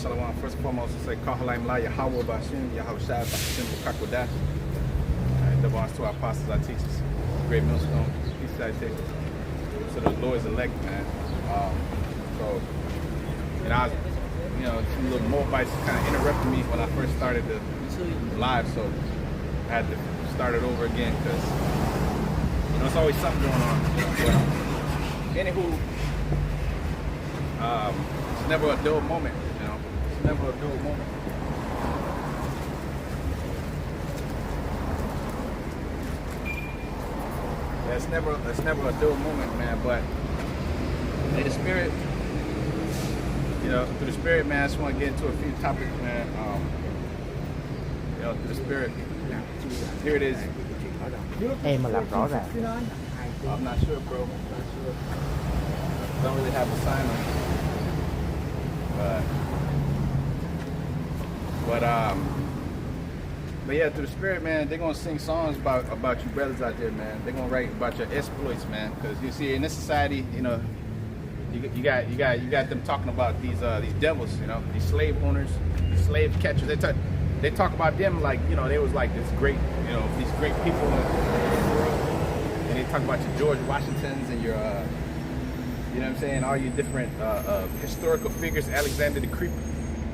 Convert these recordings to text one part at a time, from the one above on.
Shalom. First and foremost, I say Kahalaim La Yahweh Bashim, Yahweh Shai Bashim Bukakwadash. That belongs to our apostles, our teachers. Great millstone. East side takers. So the Lord's elect, man. So, and I was, some little Moabites kind of interrupted me when I first started the live, so I had to start it over again because, it's always something going on. But, anywho, it's never a dull moment, It's never a dull moment. Yeah, it's never a dull moment, man. But in the spirit, through the spirit, man, I just want to get into a few topics, man. Through the spirit. Here it is. Em mà làm rõ ràng. I'm not sure, bro. Don't really have a sign on it. But yeah, through the spirit, man, they're gonna sing songs about you brothers out there, man. They're gonna write about your exploits, man. Because you see, in this society, you got them talking about these devils, these slave owners, these slave catchers. They talk about them like, they was like this great, these great people in the world. And they talk about your George Washingtons and your, all your different historical figures, Alexander the Creep,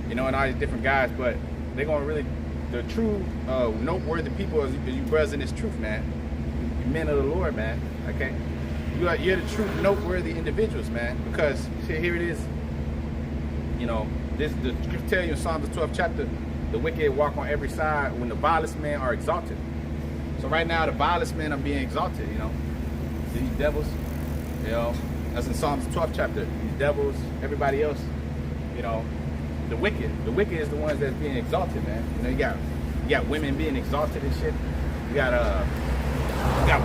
and all these different guys. But they're gonna really, the true noteworthy people is you brothers in this truth, man. You men of the Lord, man. Okay, you're the true noteworthy individuals, man. Because here it is. The scripture tell you in Psalms the 12th chapter, the wicked walk on every side when the vilest men are exalted. So right now the vilest men are being exalted. These devils. That's in Psalms 12th chapter. These devils, everybody else. The wicked is the ones that's being exalted, man. You got women being exalted and shit. You got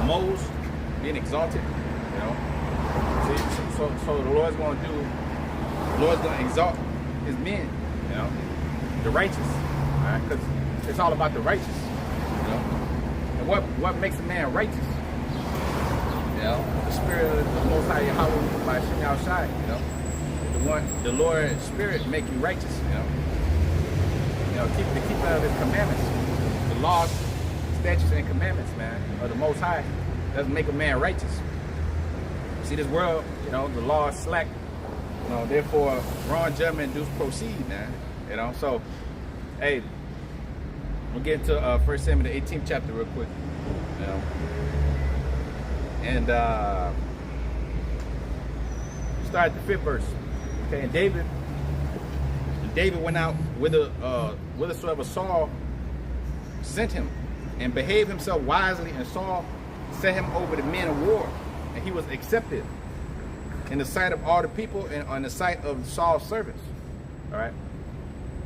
moles being exalted. So the Lord's gonna exalt his men. The righteous. All right, because it's all about the righteous. And what makes a man righteous? The spirit of the Most High Yahweh by Shai Shai. The Lord's Spirit make you righteous, keep out of His commandments, the laws, statutes, and commandments, man, of the Most High doesn't make a man righteous. See, this world, the law is slack, therefore wrong judgment do proceed, man, So, hey, we'll get into 1 Samuel the 18th chapter real quick, and start at the 5th verse. Okay, and David went out whithersoever Saul sent him, and behaved himself wisely, and Saul set him over the men of war, and he was accepted in the sight of all the people and on the sight of Saul's servants. All right,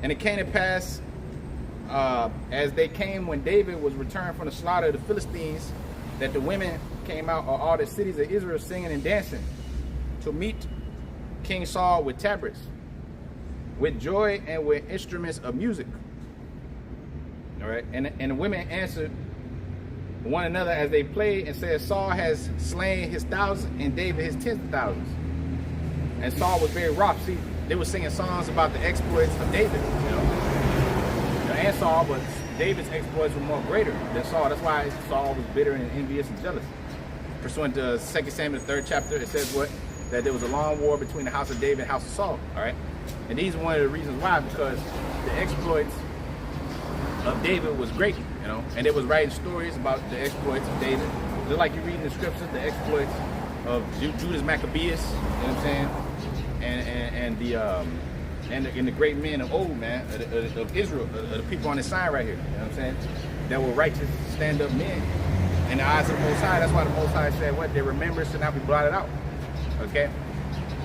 and it came to pass as they came when David was returned from the slaughter of the Philistines, that the women came out of all the cities of Israel singing and dancing to meet King Saul with tabrets, with joy, and with instruments of music. All right, and the women answered one another as they played and said, Saul has slain his thousands and David his tens of thousands. And Saul was very wroth. See, they were singing songs about the exploits of David, and Saul, but David's exploits were more greater than Saul. That's why Saul was bitter and envious and jealous. Pursuant to 2 Samuel the 3rd chapter, it says what? That there was a long war between the house of David and the house of Saul, all right? And these are one of the reasons why, because the exploits of David was great, and they was writing stories about the exploits of David. Just like you read in the scriptures, the exploits of Judas Maccabeus, what I'm saying? And the great men of old, man, of Israel, of the people on this side right here, what I'm saying? That were righteous, stand-up men in the eyes of the Most High. That's why the Most High said what? Their remembrance should not be blotted out. Okay,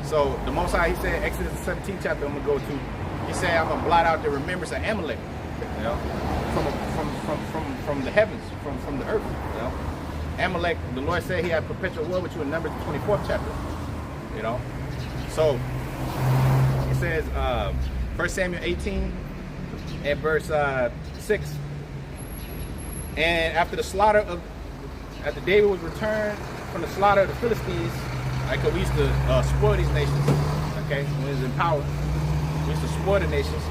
so the Most High, He said, Exodus 17th chapter, I'm gonna go to. He said, I'm gonna blot out the remembrance of Amalek, from the heavens, from the earth. Amalek, the Lord said He had perpetual war with you in Numbers 24th chapter. So it says, 1 Samuel 18 at verse 6. And after David was returned from the slaughter of the Philistines, because we used to spoil these nations, okay, when he was in power. We used to spoil the nations.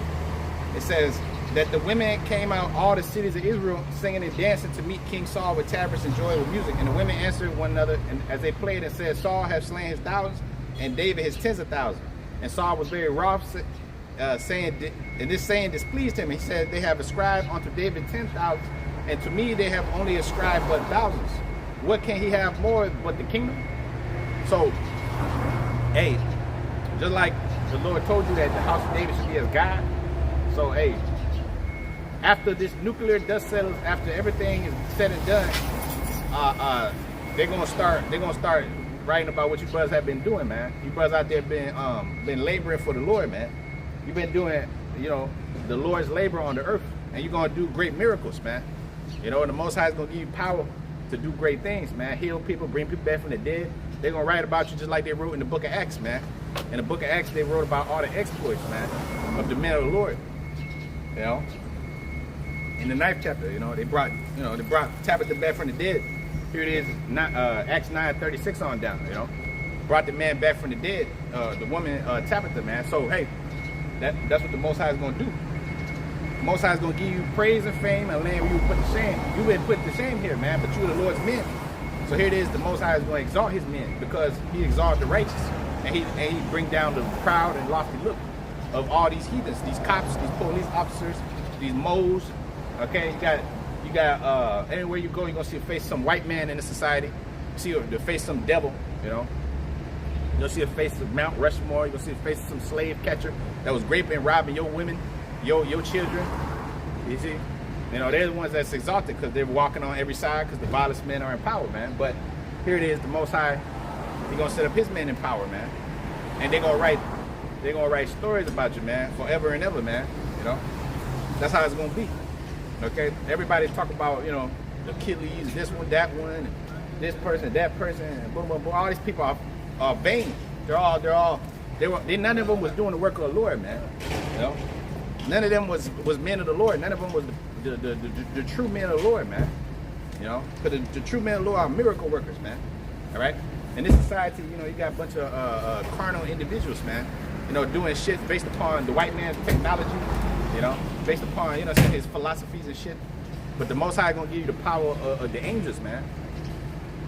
It says that the women came out all the cities of Israel singing and dancing to meet King Saul with tabrets and joy with music. And the women answered one another, and as they played and said, Saul hath slain his thousands, and David his tens of thousands. And Saul was very wroth, saying, and this saying displeased him. He said, they have ascribed unto David 10,000, and to me they have only ascribed but thousands. What can he have more but the kingdom? So, hey, just like the Lord told you that the house of David should be as God. So, hey, after this nuclear dust settles, after everything is said and done, they're gonna start writing about what you brothers have been doing, man. You brothers out there been laboring for the Lord, man. You've been doing, you know, the Lord's labor on the earth, and you're gonna do great miracles, man. You know, and the Most High is gonna give you power to do great things, man. Heal people, bring people back from the dead. They're gonna write about you just like they wrote in the book of Acts, man. In the book of Acts, they wrote about all the exploits, man, of the men of the Lord. You know, in the 9th chapter, you know, they brought Tabitha back from the dead. Here it is, Acts 9:36 on down. You know, brought the man back from the dead, the woman Tabitha, man. So hey, that's what the Most High is gonna do. The Most High is gonna give you praise and fame and land where you put to shame. You been put to shame here, man, but you are the Lord's men. So here it is, the Most High is gonna exalt his men because he exalts the righteous, and he bring down the proud and lofty look of all these heathens, these cops, these police officers, these moles. Okay, you got anywhere you go, you're gonna see a face some white man in the society. You see the face some devil, you know. You'll see a face of Mount Rushmore. You'll see a face of some slave catcher that was raping and robbing your women, your children. You see, you know, they're the ones that's exalted because they're walking on every side because the vilest men are in power, man. But here it is, the Most High, he's gonna set up his men in power, man, and they're gonna write stories about you, man, forever and ever, man. You know, that's how it's gonna be. Okay, everybody's talking about, you know, Achilles, this one, that one, and this person, that person, and boom, boom, boom. All these people are vain. None of them was doing the work of the Lord, man. You know, none of them was men of the Lord. None of them was the true men of the Lord, man. You know, because the true men of the Lord are miracle workers, man. All right. In this society, you know, you got a bunch of carnal individuals, man. You know, doing shit based upon the white man's technology. You know, based upon, you know, his philosophies and shit. But the Most High gonna give you the power of the angels, man.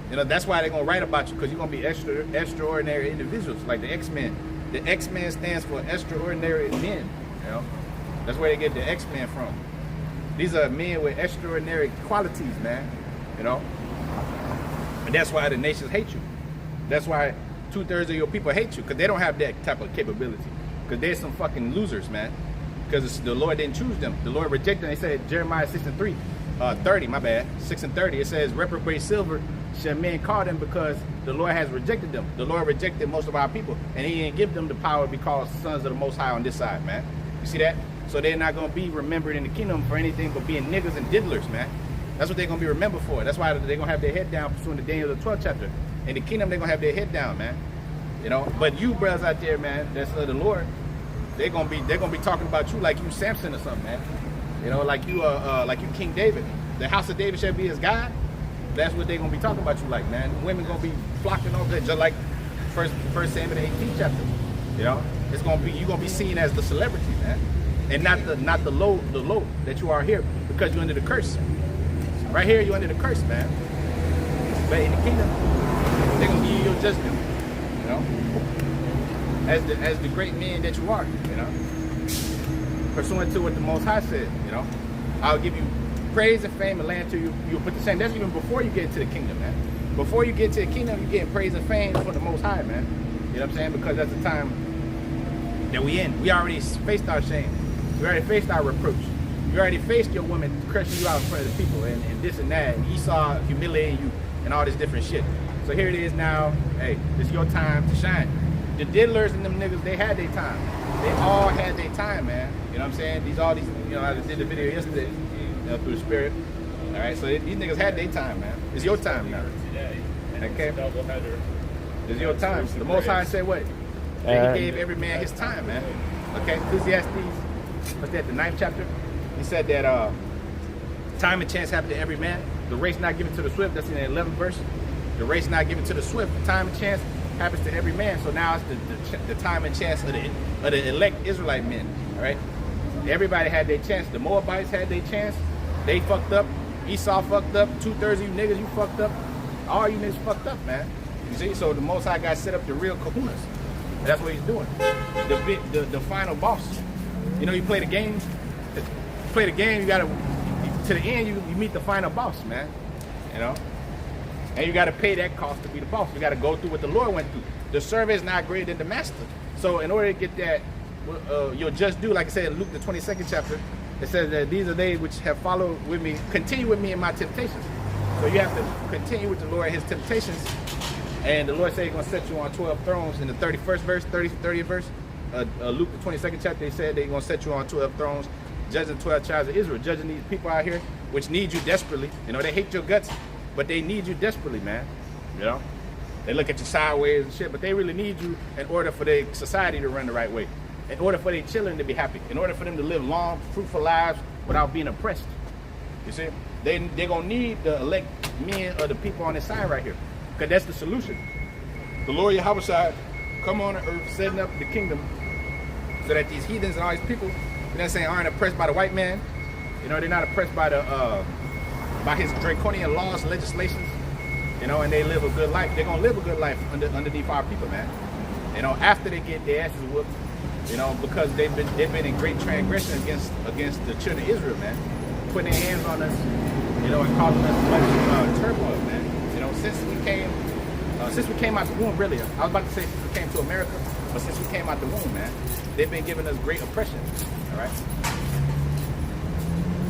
You know, that's why they're gonna write about you, because you're gonna be extraordinary individuals, like the X-Men. The X-Men stands for extraordinary men. You know, that's where they get the X-Men from. These are men with extraordinary qualities, man. You know, and that's why the nations hate you. That's why 2/3 of your people hate you, because they don't have that type of capability. Because they're some fucking losers, man. Because the Lord didn't choose them. The Lord rejected them. He said, Jeremiah 6:30, my bad, 6:30. It says, reprobate silver shall men call them, because the Lord has rejected them. The Lord rejected most of our people, and he didn't give them the power to be called sons of the Most High on this side, man. You see that? So they're not going to be remembered in the kingdom for anything but being niggas and diddlers, man. That's what they're going to be remembered for. That's why they're going to have their head down pursuing the Daniel the 12th chapter. In the kingdom, they're going to have their head down, man. You know, but you brothers out there, man, that's of the Lord, they're gonna be talking about you like you Samson or something, man. You know, like you King David. The house of David shall be his God. That's what they're gonna be talking about you like, man. Women gonna be flocking over there, just like first Samuel 18th chapter. You know, it's gonna be, you're gonna be seen as the celebrity, man, and not the low that you are here, because you're under the curse. Right here, you're under the curse, man. But in the kingdom, they're gonna give you your judgment. You know, as the great men that you are, you know, pursuant to what the Most High said, you know, I'll give you praise and fame and land to you. You'll put the same. That's even before you get into the kingdom, man. Before you get to the kingdom, you're getting praise and fame from the Most High, man. You know what I'm saying? Because that's the time that we in. We already faced our shame. We already faced our reproach. You already faced your woman crushing you out in front of the people and this and that, and Esau humiliating you and all this different shit. So here it is now. Hey, it's your time to shine. The diddlers and them niggas, they had their time. They all had their time, man. You know what I'm saying? You know, I did the video yesterday, you know, through the Spirit. All right, so these niggas had their time, man. It's your time now. Okay? It's your time. The Most High said what? That he gave every man his time, man. Okay? Ecclesiastes, what's that, the 9th chapter? He said that time and chance happen to every man. The race not given to the swift, that's in the 11th verse. The race not given to the swift, time and chance happens to every man. So now it's the time and chance of the elect Israelite men. All right, everybody had their chance. The Moabites had their chance. They fucked up. Esau fucked up. 2/3 of you niggas, you fucked up. All you niggas fucked up, man. You see, so the Most High God set up the real kahunas. And that's what he's doing. The final boss. You know, you play the game. You gotta, to the end, you meet the final boss, man. You know? And you gotta pay that cost to be the boss. You gotta go through what the Lord went through. The servant is not greater than the master. So in order to get that, you'll just do, like I said in Luke the 22nd chapter, it says that these are they which have followed with me, continue with me in my temptations. So you have to continue with the Lord in his temptations. And the Lord said he's going to set you on 12 thrones in the 31st verse, 30th verse. Luke the 22nd chapter, they said they're going to set you on 12 thrones, judging 12 tribes of Israel, judging these people out here, which need you desperately. You know, they hate your guts, but they need you desperately, man. You know? They look at you sideways and shit, but they really need you in order for their society to run the right way. In order for their children to be happy. In order for them to live long, fruitful lives without being oppressed. You see? They're going to need the elect men or the people on this side right here. Because that's the solution. The Lord Yahweh come on the earth, setting up the kingdom so that these heathens and all these people, you know what I'm saying, aren't oppressed by the white man. You know, they're not oppressed by by his draconian laws and legislations. You know, and they live a good life. They're going to live a good life underneath our people, man. You know, after they get their asses whooped, you know, because they've been in great transgression against the children of Israel, man. Putting their hands on us, you know, and causing us much turmoil, man. You know, since we came out the womb, really. I was about to say since we came to America, but since we came out the womb, man, they've been giving us great oppression. All right.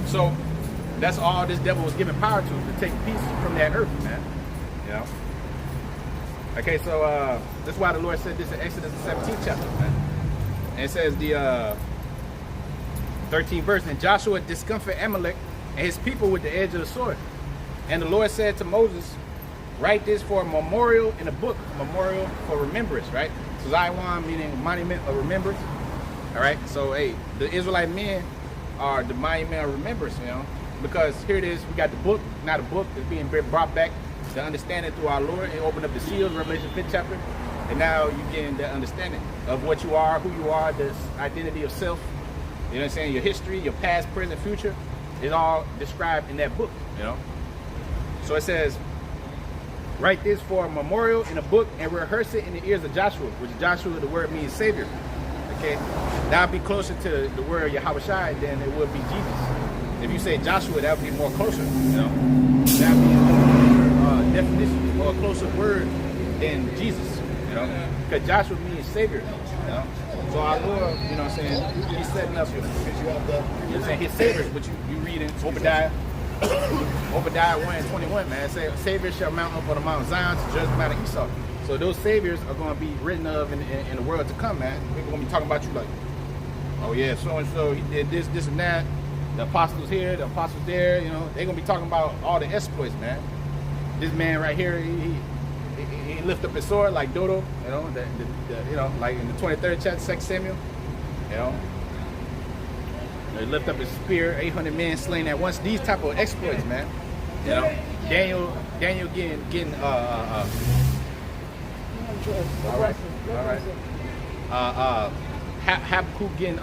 So that's all this devil was given power to take peace from that earth, man. You know. Okay, so that's why the Lord said this in Exodus the 17th chapter, man. And it says the 13th verse, and Joshua discomfited Amalek and his people with the edge of the sword. And the Lord said to Moses, write this for a memorial in a book, a memorial for remembrance, right? So Zion meaning monument of remembrance. All right, so hey, the Israelite men are the monument of remembrance, you know, because here it is, we got the book, not a book, it's being brought back, the understanding through our Lord, and open up the seals, Revelation 5th chapter. And now you're getting the understanding of what you are, who you are, this identity of self. You know what I'm saying? Your history, your past, present, future is all described in that book, you know? So it says, write this for a memorial in a book and rehearse it in the ears of Joshua, which Joshua, the word means Savior. Okay? That would be closer to the word Yahweh Shai than it would be Jesus. If you say Joshua, that would be more closer, you know? That would be a definition or a closer word than Jesus. You know, because Joshua means Savior, you know. So our Lord, you know what I'm saying, he's setting up, you know what I'm saying, his Savior, but you read in Obadiah 1:21, man, it says, Savior shall mount up on the Mount Zion to judge the Mount of Esau. So those Saviors are going to be written of in the world to come, man. People going to be talking about you like, oh yeah, so-and-so, he did this and that, the apostles here, the apostles there, you know, they're going to be talking about all the exploits, man. This man right here, he lift up his sword like Dodo, you know, you know, like in the 23rd chapter, 2 Samuel, you know. They lift up his spear, 800 men slain at once. These type of exploits, man. You know, Daniel getting all right. Habakkuk getting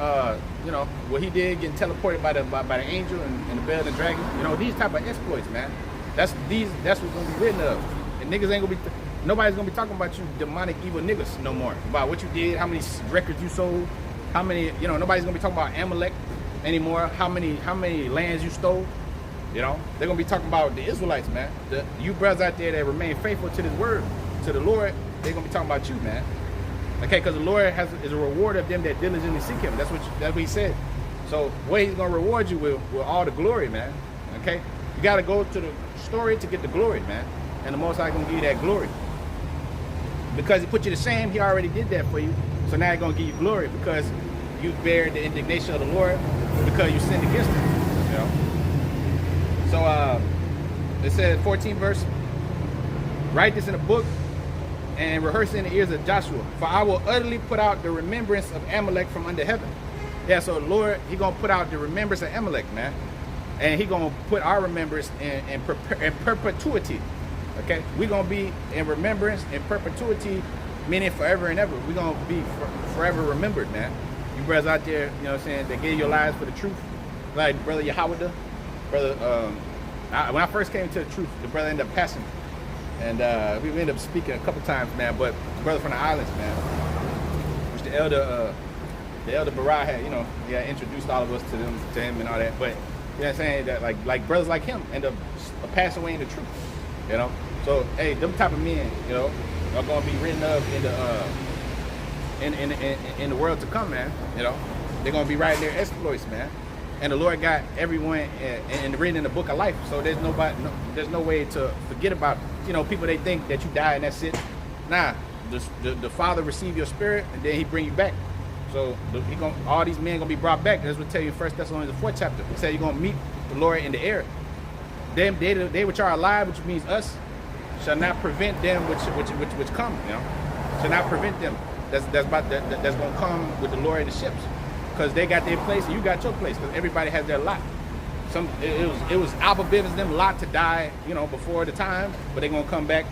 you know, what he did, getting teleported by the angel and the bell and the dragon. You know, these type of exploits, man. That's what's gonna be written of. And niggas ain't gonna be nobody's gonna be talking about you demonic evil niggas no more. About what you did, how many records you sold, how many, you know, nobody's gonna be talking about Amalek anymore, how many lands you stole. You know, they're gonna be talking about the Israelites, man. You brothers out there that remain faithful to this word, to the Lord, they're gonna be talking about you, man. Okay, because the Lord is a reward of them that diligently seek him. That's what he said. So what he's gonna reward you with all the glory, man. Okay? You gotta go to the story to get the glory, man. And the Most High gonna give you that glory. Because he put you to shame, he already did that for you. So now he's gonna give you glory because you bear the indignation of the Lord because you sinned against him. You know? So it says 14th verse, write this in a book and rehearse it in the ears of Joshua. For I will utterly put out the remembrance of Amalek from under heaven. Yeah, so the Lord, he gonna put out the remembrance of Amalek, man. And he gonna put our remembrance in perpetuity. Okay, we're gonna be in remembrance in perpetuity meaning forever and ever. We're gonna be forever remembered, man. You brothers out there, you know what I'm saying, that gave your lives for the truth. Like brother Yahweh, brother, when I first came to the truth, the brother ended up passing. And we ended up speaking a couple times, man, but the brother from the islands, man, which the elder Barah had, you know, he had introduced all of us to him and all that. But, you know what I'm saying, that like brothers like him end up passing away in the truth, you know. So, hey, them type of men, you know, are going to be written up in the world to come, man, you know. They're going to be writing their exploits, man. And the Lord got everyone and written in the book of life. So there's no way to forget about, you know, people. They think that you die and that's it. Nah, the Father receive your spirit and then he bring you back. So all these men gonna be brought back. That's what tell you in 1 Thessalonians the 4th chapter. It said you're gonna meet the Lord in the air. They which are alive, which means us, shall not prevent them which come. You know, shall not prevent them. That's gonna come with the Lord in the ships. Because they got their place and you got your place. Because everybody has their lot. It was Abba Bivens them lot to die, you know, before the time, but they're gonna come back.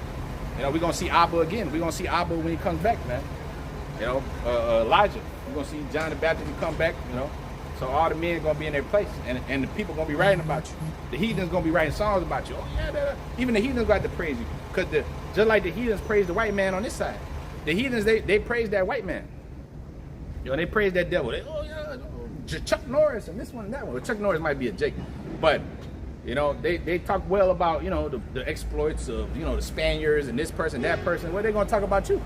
You know, we're gonna see Abba again. We're gonna see Abba when he comes back, man. You know, Elijah. We're gonna see John the Baptist come back. You know, so all the men are gonna be in their place, and the people gonna be writing about you. The heathens gonna be writing songs about you. Oh yeah, even the heathens got to praise you, because just like the heathens praise the white man on this side, the heathens they praise that white man. You know, they praise that devil. Chuck Norris and this one and that one. Well, Chuck Norris might be a Jake, but you know they talk well about, you know, the exploits of, you know, the Spaniards and this person, that person. What are they gonna talk about you?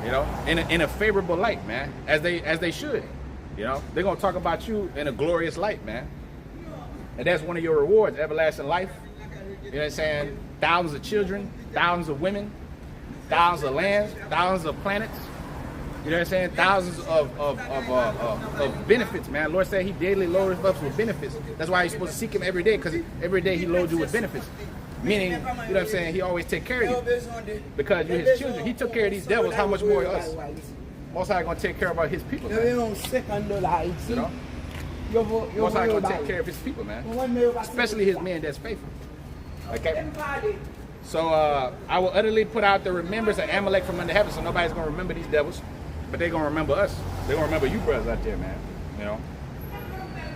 You know, in a favorable light, man, as they should. You know, they're gonna talk about you in a glorious light, man. And that's one of your rewards, everlasting life. You know what I'm saying? Thousands of children, thousands of women, thousands of lands, thousands of planets. You know what I'm saying? Thousands of benefits, man. Lord said he daily loads us with benefits. That's why you're supposed to seek him every day, because every day he loads you with benefits. Meaning, you know what I'm saying, he always take care of you. Because you're his children. He took care of these devils, how much more us? Most High gonna take care about his people, man. You know? Most High gonna take care of his people, man. Especially his men that's faithful. Okay? So I will utterly put out the remembrance of Amalek from under heaven, so nobody's gonna remember these devils. But they're gonna remember us. They're gonna remember you brothers out there, man. You know,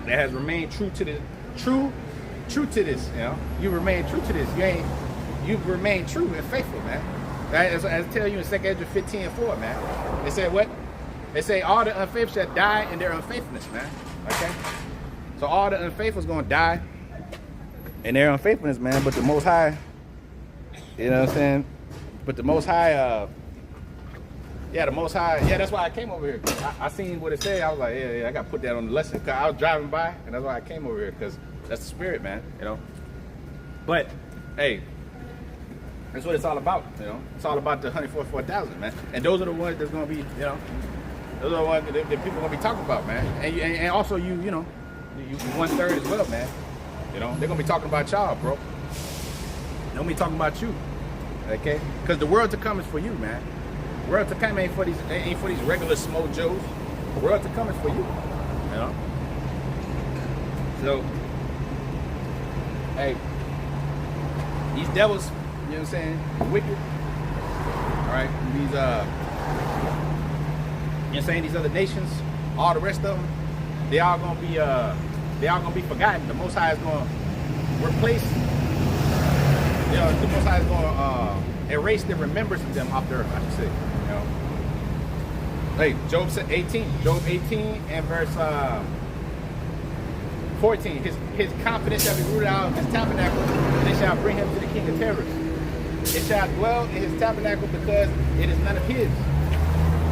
that has remained true to this. You know, you remain true to this. You've remained true and faithful, man. As I tell you in 2 Ezra 15:4, man. They said what? They say all the unfaithful shall die in their unfaithfulness, man. Okay. So all the unfaithful is gonna die in their unfaithfulness, man. But the Most High, you know what I'm saying? But the Most High. Yeah, the Most High. Yeah, that's why I came over here. I seen what it said. I was like, yeah, I got to put that on the lesson. Cause I was driving by, and that's why I came over here. Because that's the spirit, man. You know. But hey, that's what it's all about. You know, it's all about the 144,000, man. And those are the ones that's gonna be, you know, those are the ones that people are gonna be talking about, man. And also you know, you 1/3 as well, man. You know, they're gonna be talking about y'all, bro. They're gonna be talking about you, okay? Because the world to come is for you, man. The world to come ain't for these regular smojos. The world to come is for you, you know. So, hey, these devils, you know what I'm saying, wicked. All right, these you know what I'm saying, these other nations, all the rest of them, they all gonna be forgotten. The Most High is gonna replace. You know, the Most High is gonna erase the remembrance of them off the earth, I should say. You know. Hey, Job 18 and verse 14. His confidence shall be rooted out of his tabernacle, and they shall bring him to the king of terrors. It shall dwell in his tabernacle because it is none of his.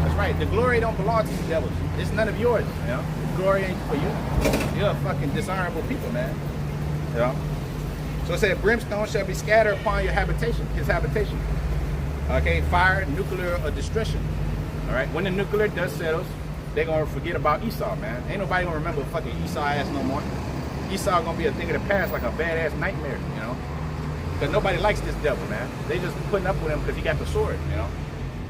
That's right. The glory don't belong to the devils. It's none of yours. You know, the glory ain't for you. You're a fucking dishonorable people, man. You know. So it said, brimstone shall be scattered upon your habitation, his habitation. Okay, fire, nuclear, or destruction. All right, when the nuclear dust settles, they're gonna forget about Esau, man. Ain't nobody gonna remember fucking Esau ass no more. Esau gonna be a thing of the past, like a badass nightmare, you know. Because nobody likes this devil, man. They just putting up with him because he got the sword, you know.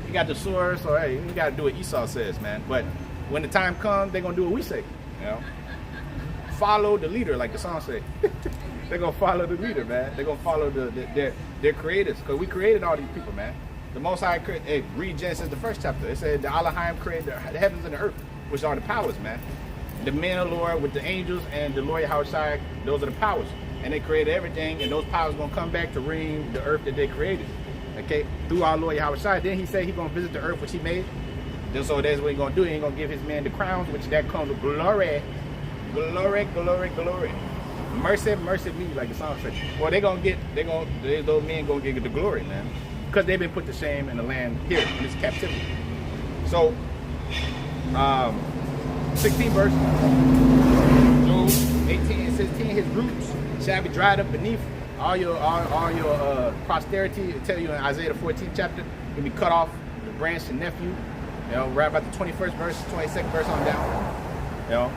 He got the sword, so hey, you gotta do what Esau says, man. But when the time comes, they're gonna do what we say, you know. Follow the leader, like the song say. They're gonna follow the leader, man. They're gonna follow their creators, because we created all these people, man. The Most High created. Hey, read Genesis, the first chapter. It said the Elohim created the heavens and the earth, which are the powers, man. The men of the Lord with the angels and the Lord Yahushua, those are the powers. And they created everything, and those powers are going to come back to reign the earth that they created. Okay? Through our Lord Yahushua. Then he said he's going to visit the earth which he made. So that's what he's going to do. He ain't going to give his man the crowns, which that comes with glory. Glory, glory, glory. Mercy, mercy me, like the song said. Well, those men going to get the glory, man. Because they've been put to shame in the land here, in this captivity. So, 16th verse, Job 18 and 16, his roots shall be dried up beneath all your posterity. It tell you in Isaiah the 14th chapter, you'll be cut off, the branch and nephew. You know, right about the 21st verse, 22nd verse on down. You know.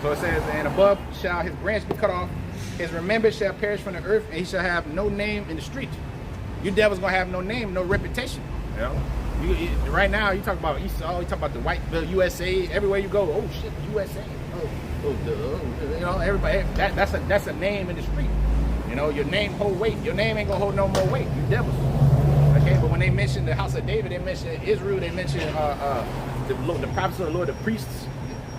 So it says, and above shall his branch be cut off, his remembrance shall perish from the earth, and he shall have no name in the street. You devils gonna have no name, no reputation. You know? Right now, you talk about Esau, you talk about the USA, everywhere you go, oh shit, USA. You know, everybody, that's a name in the street. You know, your name hold weight. Your name ain't gonna hold no more weight, you devils. Okay, but when they mention the house of David, they mention Israel, they mention the prophets of the Lord, the priests.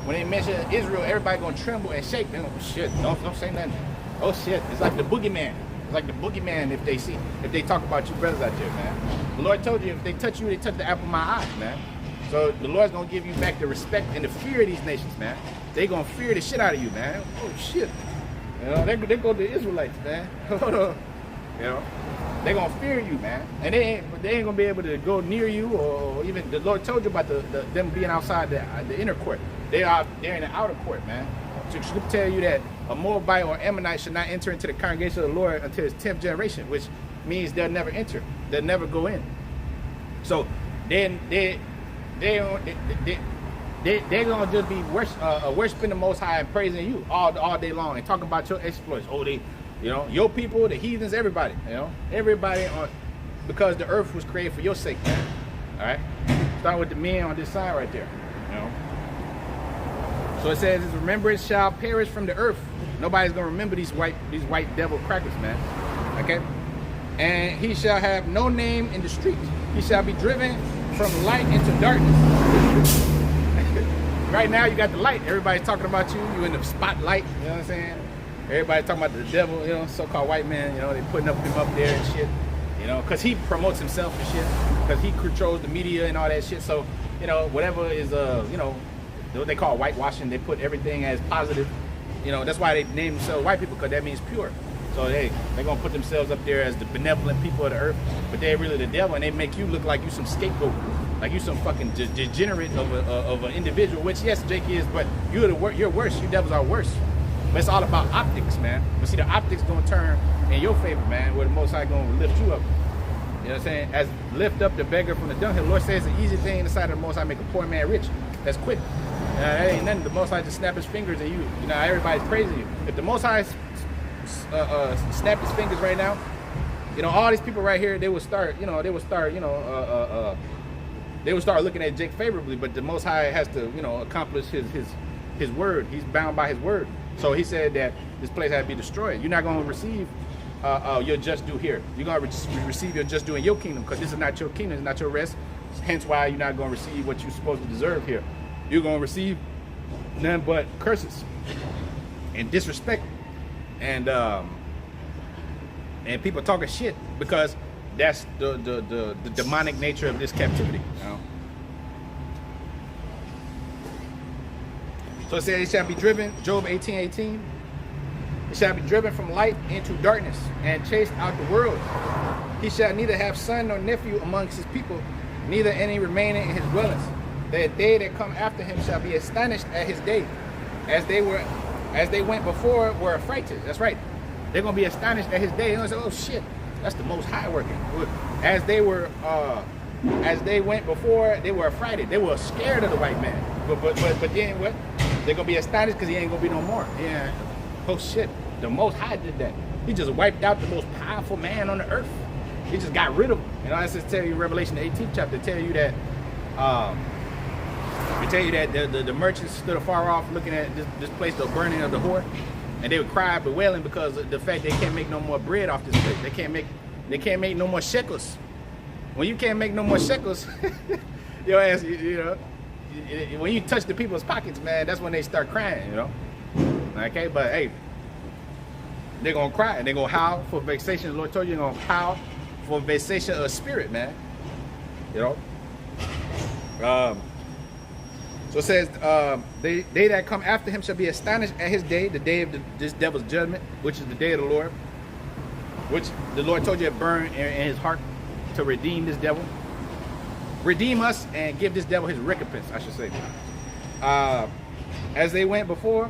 When they mention Israel, everybody gonna tremble and shake. They go, oh, shit, don't say nothing. Oh shit, it's like the boogeyman. It's like the boogeyman if they talk about you brothers out there, man. The Lord told you if they touch you, they touch the apple of my eye, man. So the Lord's gonna give you back the respect and the fear of these nations, man. They gonna fear the shit out of you, man. Oh shit. You know, they go to the Israelites, man. Hold on. You know, they gonna fear you, man. And they ain't gonna be able to go near you, or even the Lord told you about them being outside the inner court. They're in the outer court, man. So Scripture tell you that a Moabite or Ammonite should not enter into the congregation of the Lord until his 10th generation, which means they'll never enter. They'll never go in. So they're gonna just be worshiping the Most High and praising you all day long and talking about your exploits. Oh, you know, your people, the heathens, everybody. You know, everybody because the earth was created for your sake, man. All right, starting with the men on this side right there. You know. So it says, his remembrance shall perish from the earth. Nobody's gonna remember these white devil crackers, man. Okay? And he shall have no name in the street. He shall be driven from light into darkness. Right now you got the light. Everybody's talking about you. You in the spotlight. You know what I'm saying? Everybody talking about the devil, you know, so-called white man. You know, they putting him up there and shit. You know, because he promotes himself and shit. Because he controls the media and all that shit. So, you know, whatever is, you know, what they call whitewashing, they put everything as positive. You know, that's why they name themselves white people, because that means pure. So they're gonna put themselves up there as the benevolent people of the earth, but they're really the devil, and they make you look like you some scapegoat, like you some fucking degenerate of an individual. Which yes, Jake is, but you're worse. You devils are worse. But it's all about optics, man. But see, the optics gonna turn in your favor, man. Where the Most High gonna lift you up. You know what I'm saying? As lift up the beggar from the dunghill. The Lord says the easy thing in the sight of the Most High make a poor man rich. That's quick. That ain't nothing. The Most High just snap his fingers and you know, everybody's praising you. If the Most High snap his fingers right now, you know, all these people right here, they would start looking at Jake favorably, but the Most High has to, you know, accomplish his word. He's bound by his word. So he said that this place had to be destroyed. You're not going to receive your just due here. You're going to receive your just due in your kingdom, because this is not your kingdom, it's not your rest. Hence why you're not going to receive what you're supposed to deserve here. You're going to receive none but curses and disrespect and people talking shit, because that's the demonic nature of this captivity. You know? So it says, it shall be driven, Job 18:18. It shall be driven from light into darkness and chased out the world. He shall neither have son nor nephew amongst his people, neither any remaining in his dwellings. That they that come after him shall be astonished at his day, as they went before were affrighted. That's right. They're gonna be astonished at his day. They're gonna say, "Oh shit, that's the Most High working." As they went before, they were affrighted. They were scared of the white man. But then what? They're gonna be astonished because he ain't gonna be no more. Yeah. Oh shit, the Most High did that. He just wiped out the most powerful man on the earth. He just got rid of him. You know, that's just tell you Revelation 18th chapter. Tell you that. The merchants stood afar off looking at this place, the burning of the whore, and they would cry bewailing because of the fact they can't make no more bread off this place. They can't make no more shekels. when you can't make no more shekels, your ass, you know, when you touch the people's pockets, man, that's when they start crying, you know. Okay, but hey, they're gonna cry and they're gonna howl for vexation. The Lord told you they're gonna howl for vexation of spirit, man. You know. So it says, they that come after him shall be astonished at his day, the day of this devil's judgment, which is the day of the Lord, which the Lord told you to burn in his heart to redeem this devil. Redeem us and give this devil his recompense, I should say. As they went before,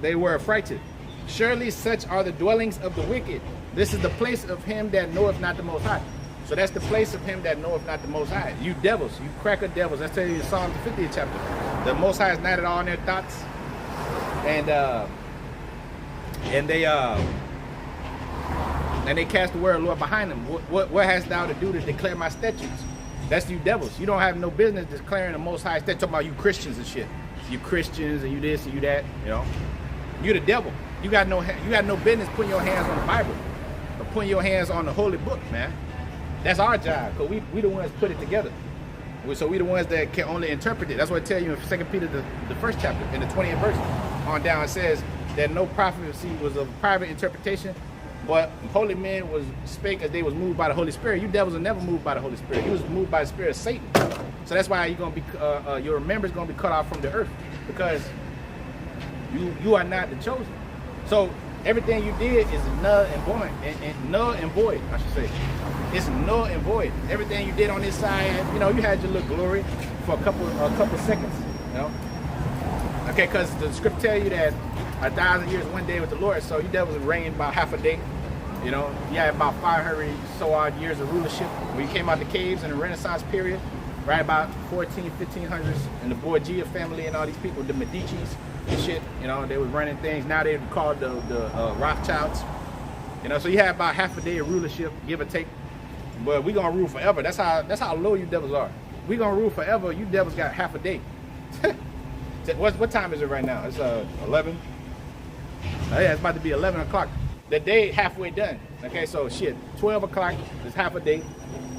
they were affrighted. Surely such are the dwellings of the wicked. This is the place of him that knoweth not the Most High. So that's the place of him that knoweth not the Most High. You devils, you cracker devils. That's telling you in Psalm 50th chapter. The Most High is not at all in their thoughts. And they cast the word of the Lord behind them. What hast thou to do to declare my statutes? That's you devils. You don't have no business declaring the Most High statutes. Talking about you Christians and shit. You Christians and you this and you that. You know, you the devil. You got no business putting your hands on the Bible or putting your hands on the holy book, man. That's our job, because we the ones put it together. So we the ones that can only interpret it. That's what I tell you in 2 Peter, the first chapter, in the 20th verse on down. It says that no prophecy was of private interpretation, but holy men spake as they was moved by the Holy Spirit. You devils are never moved by the Holy Spirit. You was moved by the spirit of Satan. So that's why you're gonna be your members gonna be cut off from the earth, because you are not the chosen. So everything you did is null and void, and null and void, I should say. It's null and void. Everything you did on this side, you know, you had your little glory for a couple seconds, you know. Okay, because the script tell you that 1,000 years one day with the Lord, so you devils reigned about half a day. You know, you had about 500 so odd years of rulership. When you came out the caves in the Renaissance period, right about 1500s, and the Borgia family and all these people, the Medicis and shit, you know, they was running things. Now they're called the Rothschilds. You know, so you have about half a day of rulership, give or take. But we gonna rule forever. That's how low you devils are. We gonna rule forever. You devils got half a day. What time is it right now? It's 11. Oh, yeah, it's about to be 11 o'clock. The day halfway done. Okay, so shit, 12 o'clock is half a day.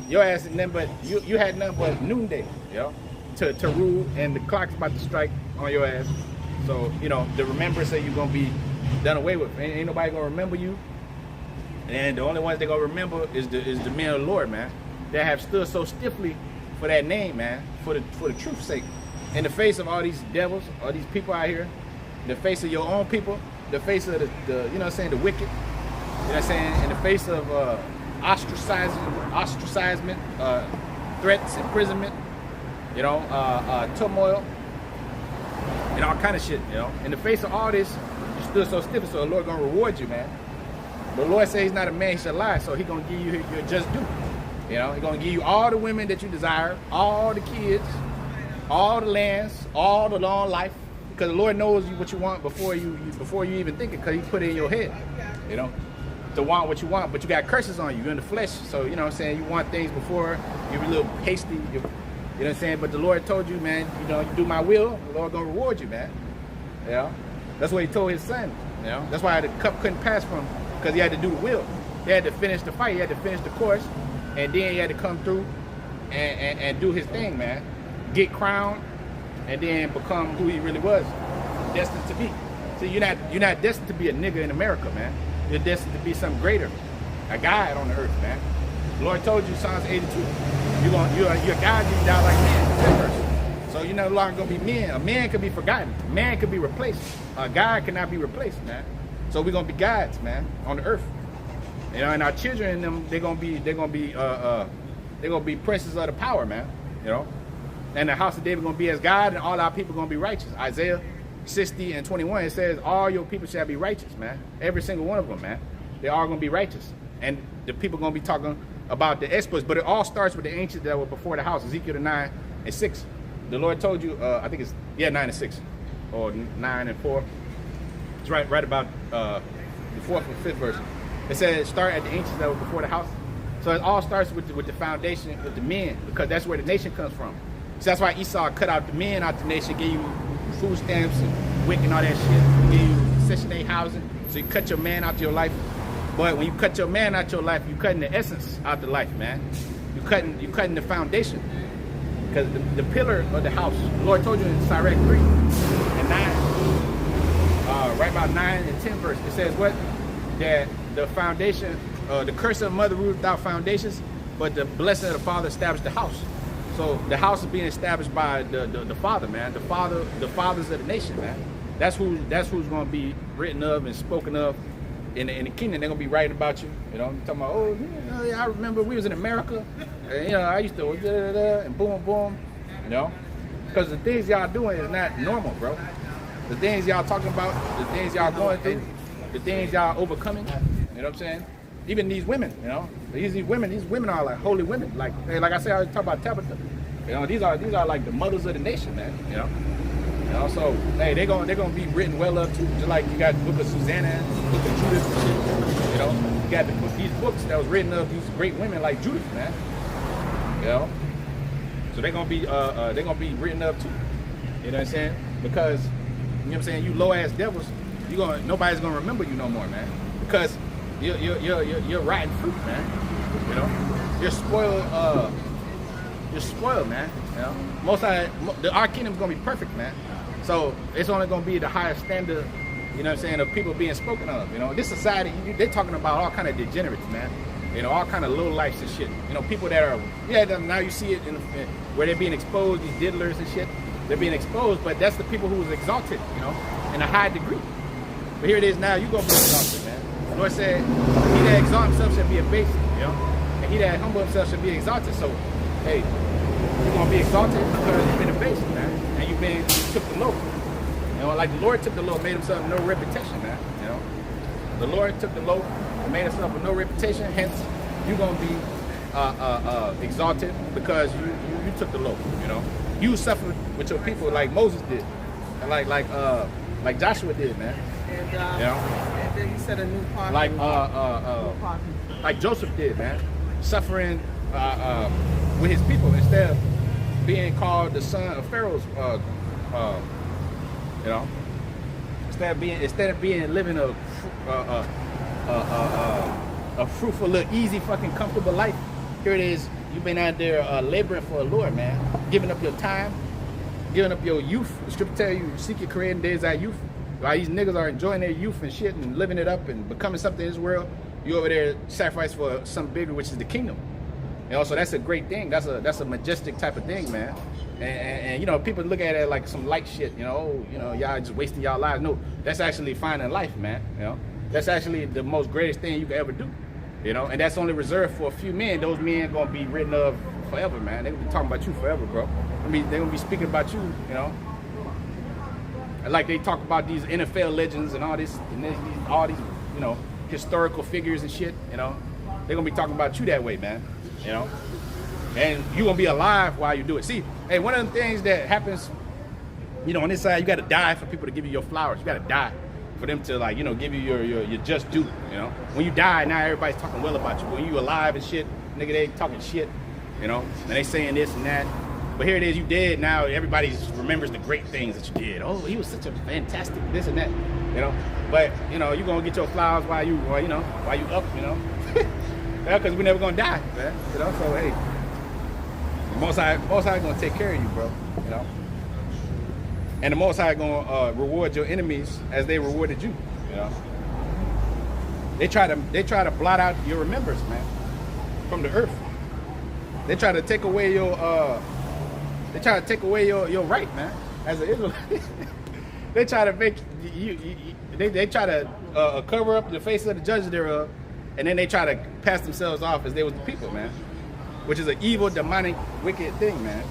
Your ass is nothing but you had nothing but noonday, you know, to rule, and the clock's about to strike on your ass. So you know the remembrance that you're gonna be done away with. Ain't nobody gonna remember you. And the only ones they're gonna remember is the men of the Lord, man, that have stood so stiffly for that name, man, for the truth's sake. In the face of all these devils, all these people out here, in the face of your own people, the face of the you know what I'm saying, the wicked, you know what I'm saying, in the face of ostracizement, threats, imprisonment, you know, turmoil, and all kind of shit, you know. In the face of all this, you stood so stiff, so the Lord gonna reward you, man. The Lord says he's not a man, he shall lie, so he's going to give you your just due. You know, he's going to give you all the women that you desire, all the kids, all the lands, all the long life, because the Lord knows what you want before you even think it, because he put it in your head, you know, to want what you want. But you got curses on you, you're in the flesh, so you know what I'm saying, you want things before, you're a little hasty, you know what I'm saying, but the Lord told you, man, you know, you do my will, the Lord going to reward you, man. You know, that's what he told his son, you know, that's why the cup couldn't pass from him. Because he had to do the will. He had to finish the fight. He had to finish the course. And then he had to come through and do his thing, man. Get crowned and then become who he really was. Destined to be. See, you're not destined to be a nigga in America, man. You're destined to be something greater. A God on the earth, man. The Lord told you, Psalms 82. You're a God, you die like men. So you're no longer going to be men. A man could be forgotten. A man could be replaced. A God cannot be replaced, man. So we're gonna be gods, man, on the earth. You know, and our children and them, they're gonna be princes of the power, man. You know, and the house of David gonna be as God, and all our people gonna be righteous. Isaiah 60 and 21, it says, all your people shall be righteous, man. Every single one of them, man. They are gonna be righteous, and the people gonna be talking about the exploits. But it all starts with the ancients that were before the house. Ezekiel 9 and 6. The Lord told you, I think it's 9 and 6, or 9 and 4. It's right about the 4th and 5th verse. It says start at the ancients that were before the house. So it all starts with the foundation, with the men, because that's where the nation comes from. So that's why Esau cut out the men out the nation, gave you food stamps and WIC and all that shit, gave you Section 8 housing. So you cut your man out your life. But when you cut your man out your life, you cutting the essence out the life, man. you cutting the foundation. Because the pillar of the house, the Lord told you in Sirach 3 and 9, right about 9 and 10 verse, it says what? That the foundation, the curse of mother ruled without foundations, but the blessing of the father established the house. So the house is being established by the father, man. The fathers of the nation, man. That's who's going to be written of and spoken of in the kingdom. They're going to be writing about you. You know, talking about, oh, yeah, I remember we was in America. And, you know, I used to and boom, boom. You know, because the things y'all doing is not normal, bro. The things y'all talking about, the things y'all going through, the things y'all overcoming. You know what I'm saying? Even these women, you know, these women are like holy women. Like I said, I was talking about Tabitha. You know, these are like the mothers of the nation, man. You know, so hey, they're gonna be written well of too. Just like you got the book of Susanna, the book of Judith, and shit. You know, you got these books that was written of these great women like Judith, man. You know, so they're gonna be written up too. You know what I'm saying? Because you know what I'm saying, you low ass devils, nobody's gonna remember you no more, man. Because you're rotten fruit, man. You know, you're spoiled, man. You know, our kingdom's gonna be perfect, man. So it's only gonna be the highest standard, you know what I'm saying, of people being spoken of. You know, this society, they're talking about all kind of degenerates, man. You know, all kind of low lifes and shit. You know, people that are, now you see it where they're being exposed, these diddlers and shit. They're being exposed, but that's the people who was exalted, you know, in a high degree. But here it is now, you're gonna be exalted, man. The Lord said, he that exalt himself shall be abased, you know, and he that humble himself shall be exalted. So, hey, you're gonna be exalted because you've been abased, man, and you took the low. You know, like the Lord took the low, made himself no reputation, man. You know, the Lord took the low and made himself with no reputation. Hence, you're gonna be exalted because you took the low. You know, you suffered with your people like Moses did, and like Joshua did, man. And you know, and then you said a new party. Like Joseph did, man, suffering with his people instead of being called the son of Pharaoh's. You know, instead of being living a fruitful, little, easy, fucking comfortable life. Here it is. You've been out there laboring for the Lord, man, giving up your time, giving up your youth. The scripture tell you, seek your career in days of youth. While these niggas are enjoying their youth and shit and living it up and becoming something in this world, you over there sacrifice for something bigger, which is the kingdom. You know, so that's a great thing. That's a majestic type of thing, man. And you know, people look at it like some light shit. You know, y'all just wasting y'all lives. No, that's actually finding life, man. You know, that's actually the most greatest thing you can ever do. You know, and that's only reserved for a few men. Those men gonna be written of forever, man. They gonna be talking about you forever, bro. I mean, they gonna be speaking about you. You know, like they talk about these NFL legends and all this, and all these, you know, historical figures and shit. You know, they gonna be talking about you that way, man. You know, and you gonna be alive while you do it. See, hey, one of the things that happens, you know, on this side, you gotta die for people to give you your flowers. You gotta die for them to, like, you know, give you your just due. You know, when you die, now everybody's talking well about you. When you alive and shit, nigga, they talking shit. You know, and they saying this and that. But here it is, you dead. Now everybody remembers the great things that you did. Oh, he was such a fantastic this and that. You know, but you know, you gonna get your flowers while you up. You know. Yeah, because we're never gonna die, man. You know, so hey, the Most High gonna take care of you, bro. You know, and the Most High gonna reward your enemies as they rewarded you. You know, they try to blot out your remembrance, man, from the earth. They try to take away your right, man, as an Israelite. They try to make they try to cover up the face of the judge thereof. And then they try to pass themselves off as they was the people, man. Which is an evil, demonic, wicked thing, man.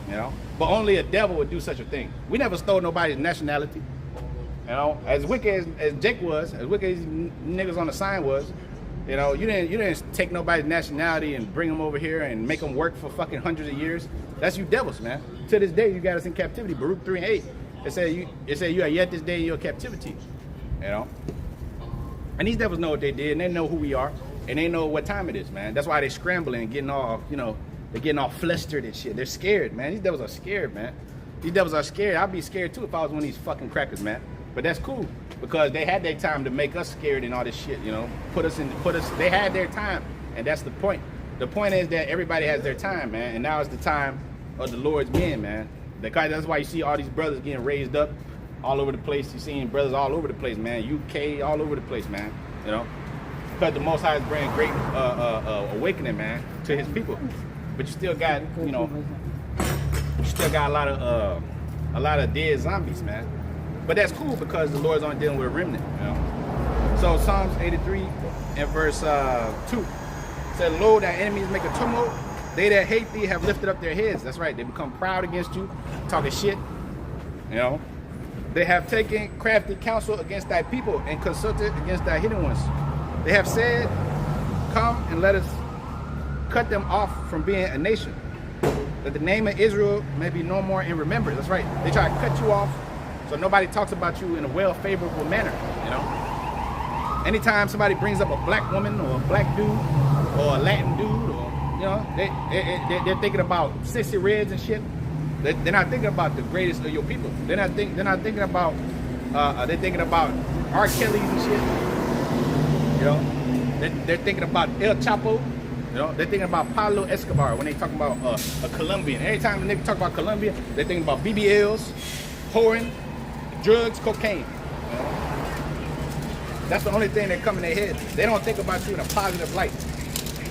You know? But only a devil would do such a thing. We never stole nobody's nationality. You know? As wicked as Jake was, as wicked as niggas on the sign was, you know, you didn't take nobody's nationality and bring them over here and make them work for fucking hundreds of years. That's you devils, man. To this day, you got us in captivity. Baruch 3:8. It said you are yet this day in your captivity. You know? And these devils know what they did, and they know who we are, and they know what time it is, man. That's why they scrambling and getting all, you know, they're getting all flustered and shit. They're scared, man. These devils are scared, man. These devils are scared. I'd be scared too if I was one of these fucking crackers, man. But that's cool because they had their time to make us scared and all this shit, you know. They had their time, and that's the point. the point is that everybody has their time, man, and now is the time of the Lord's men, man. That's why you see all these brothers getting raised up all over the place. You're seeing brothers all over the place, man. UK, all over the place, man. You know, because the Most High is bringing great awakening, man, to His people. But you still got, you know, a lot of dead zombies, man. But that's cool because the Lord's only dealing with a remnant, you know. So Psalms 83 and verse 2 said, "Lo, thy enemies make a tumult. They that hate thee have lifted up their heads." That's right. They become proud against you, talking shit. You know, they have taken crafty counsel against thy people and consulted against thy hidden ones. They have said, "Come and let us cut them off from being a nation, that the name of Israel may be no more in remembrance." That's right. They try to cut you off so nobody talks about you in a well-favorable manner. You know, anytime somebody brings up a black woman or a black dude or a Latin dude, or you know, they're thinking about sissy reds and shit. They're not thinking about the greatest of your people. They're not thinking about. They're thinking about R. Kelly's and shit. You know, they're thinking about El Chapo. You know, they're thinking about Pablo Escobar when they talk about a Colombian. Every time when they talk about Colombia, they're thinking about BBLs, whoring, drugs, cocaine. You know? That's the only thing that come in their head. They don't think about you in a positive light.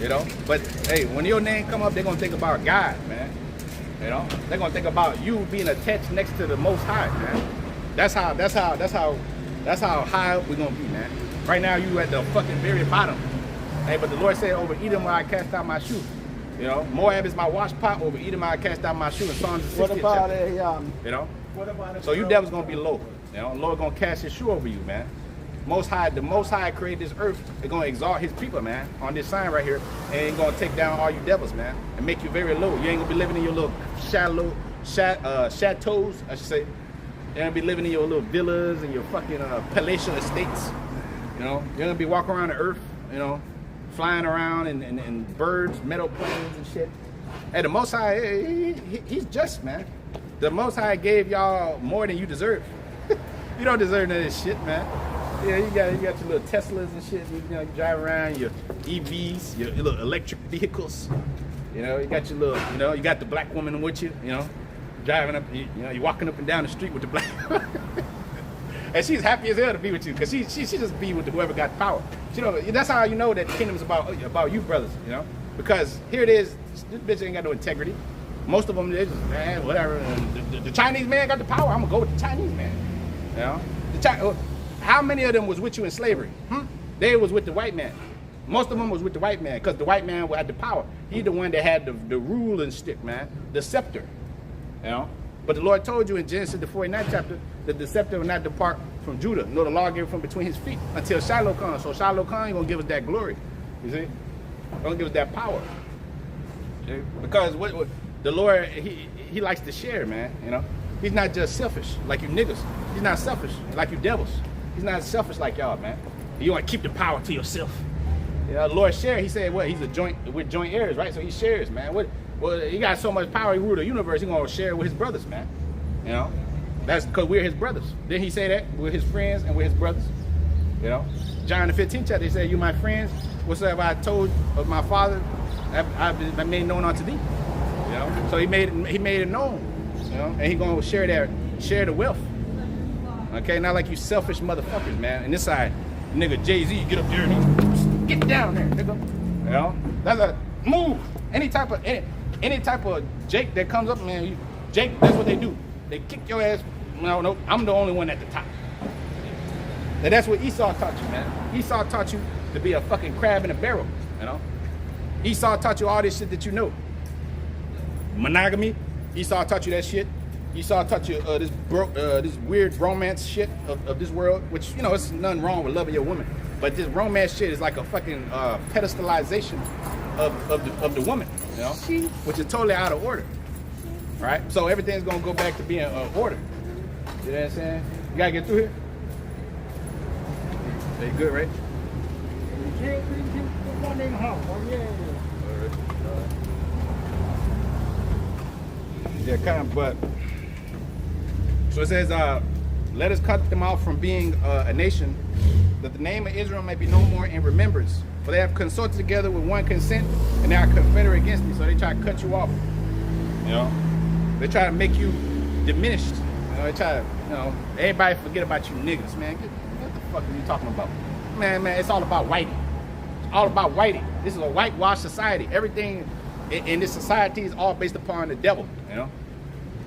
You know, but hey, when your name come up, they're gonna think about God, man. You know, they're gonna think about you being attached next to the Most High, man. That's how high we're gonna be, man. Right now, you at the fucking very bottom. Hey, but the Lord said, "Over Edom will I cast out my shoe." You know, Moab is my wash pot. Over Edom I cast out my shoe. In Psalms 60th What about chapter. You know, so you devils gonna be low. You know, the Lord gonna cast His shoe over you, man. The Most High created this earth. They're gonna exalt His people, man, on this sign right here, and He's gonna take down all you devils, man, and make you very low. You ain't gonna be living in your little chateaus, I should say. You're gonna be living in your little villas and your fucking palatial estates. You know, you're gonna be walking around the earth, you know, flying around in birds, meadow planes and shit. Hey, the Most High, He's just, man. The Most High gave y'all more than you deserve. You don't deserve none of this shit, man. Yeah, you got your little Teslas and shit. You know, you drive around your EVs, your little electric vehicles. You know, you got your little, you know, you got the black woman with you. You know, driving up, you know, you're walking up and down the street with the black. And she's happy as hell to be with you, because she just be with whoever got power. You know, that's how you know that the kingdom's about you brothers, you know? Because here it is, this bitch ain't got no integrity. Most of them, they just, man, whatever. The Chinese man got the power, I'm gonna go with the Chinese man. You know? How many of them was with you in slavery? They was with the white man. Most of them was with the white man, because the white man had the power. He the one that had the ruling stick, man, the scepter. You know? But the Lord told you in Genesis, the 49th chapter, that the scepter will not depart from Judah, nor the lawgiver from between his feet, until Shiloh comes. So Shiloh comes, he's going to give us that glory. You see? He's going to give us that power. See? Because what the Lord, he likes to share, man. You know? He's not just selfish like you niggas. He's not selfish like you devils. He's not selfish like y'all, man. You want to keep the power to yourself. Yeah, the Lord share. He said, what? We're joint heirs, right? So he shares, man. Well, he got so much power, he ruled the universe, he's going to share it with his brothers, man. You know? That's because we're his brothers. Didn't he say that? We're his friends and we're his brothers. You know? John the 15th chapter, he said, "You my friends, whatsoever I told of my Father, I've made known unto thee." You know? So he made it known. You know? And he going to share the wealth. Okay? Not like you selfish motherfuckers, man. And this side, nigga Jay-Z, get up there and get down there, nigga. You know? That's a move. Any type of Jake that comes up, man, Jake, that's what they do. They kick your ass. No, I'm the only one at the top. And that's what Esau taught you, man. Esau taught you to be a fucking crab in a barrel, you know? Esau taught you all this shit that you know. Monogamy, Esau taught you that shit. Esau taught you this weird romance shit of this world, which, you know, it's nothing wrong with loving your woman. But this romance shit is like a fucking pedestalization of the woman, you know, which is totally out of order, right? So everything's gonna go back to being order. You know what I'm saying? You gotta get through here. They good, right? Yeah, kind of, but so it says, "Let us cut them off from being a nation, that the name of Israel may be no more in remembrance. For they have consulted together with one consent, and they are confederate against me. So they try to cut you off. You know, they try to make you diminished. You know, they try to, you know, everybody forget about you niggas, man. What the fuck are you talking about? Man, it's all about whitey. It's all about whitey. This is a whitewashed society. Everything in this society is all based upon the devil, you know?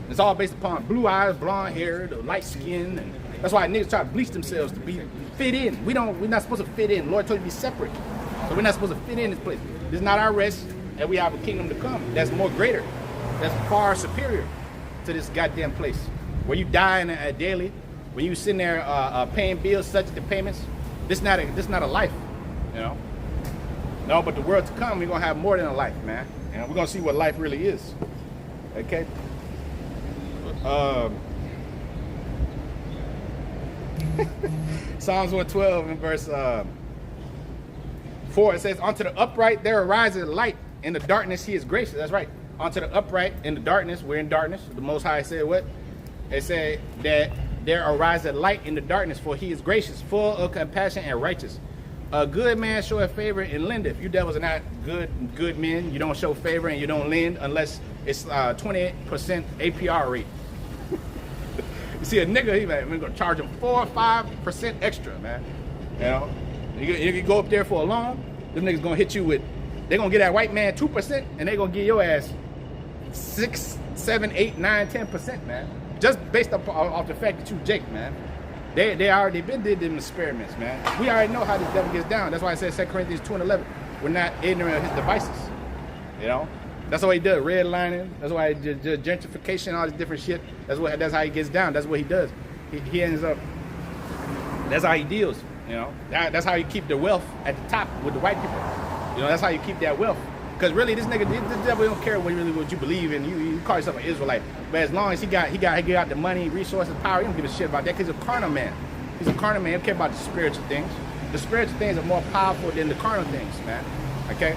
It's all based upon blue eyes, blonde hair, the light skin, and that's why niggas try to bleach themselves to be fit in. We're not supposed to fit in. The Lord told you to be separate. So we're not supposed to fit in this place. This is not our rest, and we have a kingdom to come that's more greater, that's far superior to this goddamn place. Where you die daily, when you sitting there paying bills, subject to payments. This not a life, you know. No, but the world to come, we're gonna have more than a life, man. And we're gonna see what life really is. Okay. Psalms 112 in verse 4, it says, "Unto the upright there arises light. In the darkness he is gracious." That's right. Unto the upright in the darkness, we're in darkness. The Most High said what? It said that there arises light in the darkness, for he is gracious, full of compassion and righteous. A good man showeth favor and lendeth. You devils are not good men. You don't show favor and you don't lend unless it's 28% APR rate. You see a nigga, we're gonna charge him 4 or 5% extra, man. You know, you go up there for a loan, them niggas gonna hit you with, they gonna get that white man 2%, and they gonna get your ass 6, 7, 8, 9, 10%, man. Just based off the fact that you Jake, man. They already did them experiments, man. We already know how this devil gets down. That's why I said 2 Corinthians 2:11. We're not ignorant of his devices. You know? That's what he does, redlining. That's why gentrification, all this different shit. That's how he gets down. That's what he does. He ends up, that's how he deals, you know? That's how you keep the wealth at the top with the white people. You know, that's how you keep that wealth. Because really, this devil don't care what you believe in. You call yourself an Israelite, but as long as he got the money, resources, power, he don't give a shit about that. Because he's a carnal man. He's a carnal man. He don't care about the spiritual things. The spiritual things are more powerful than the carnal things, man. Okay,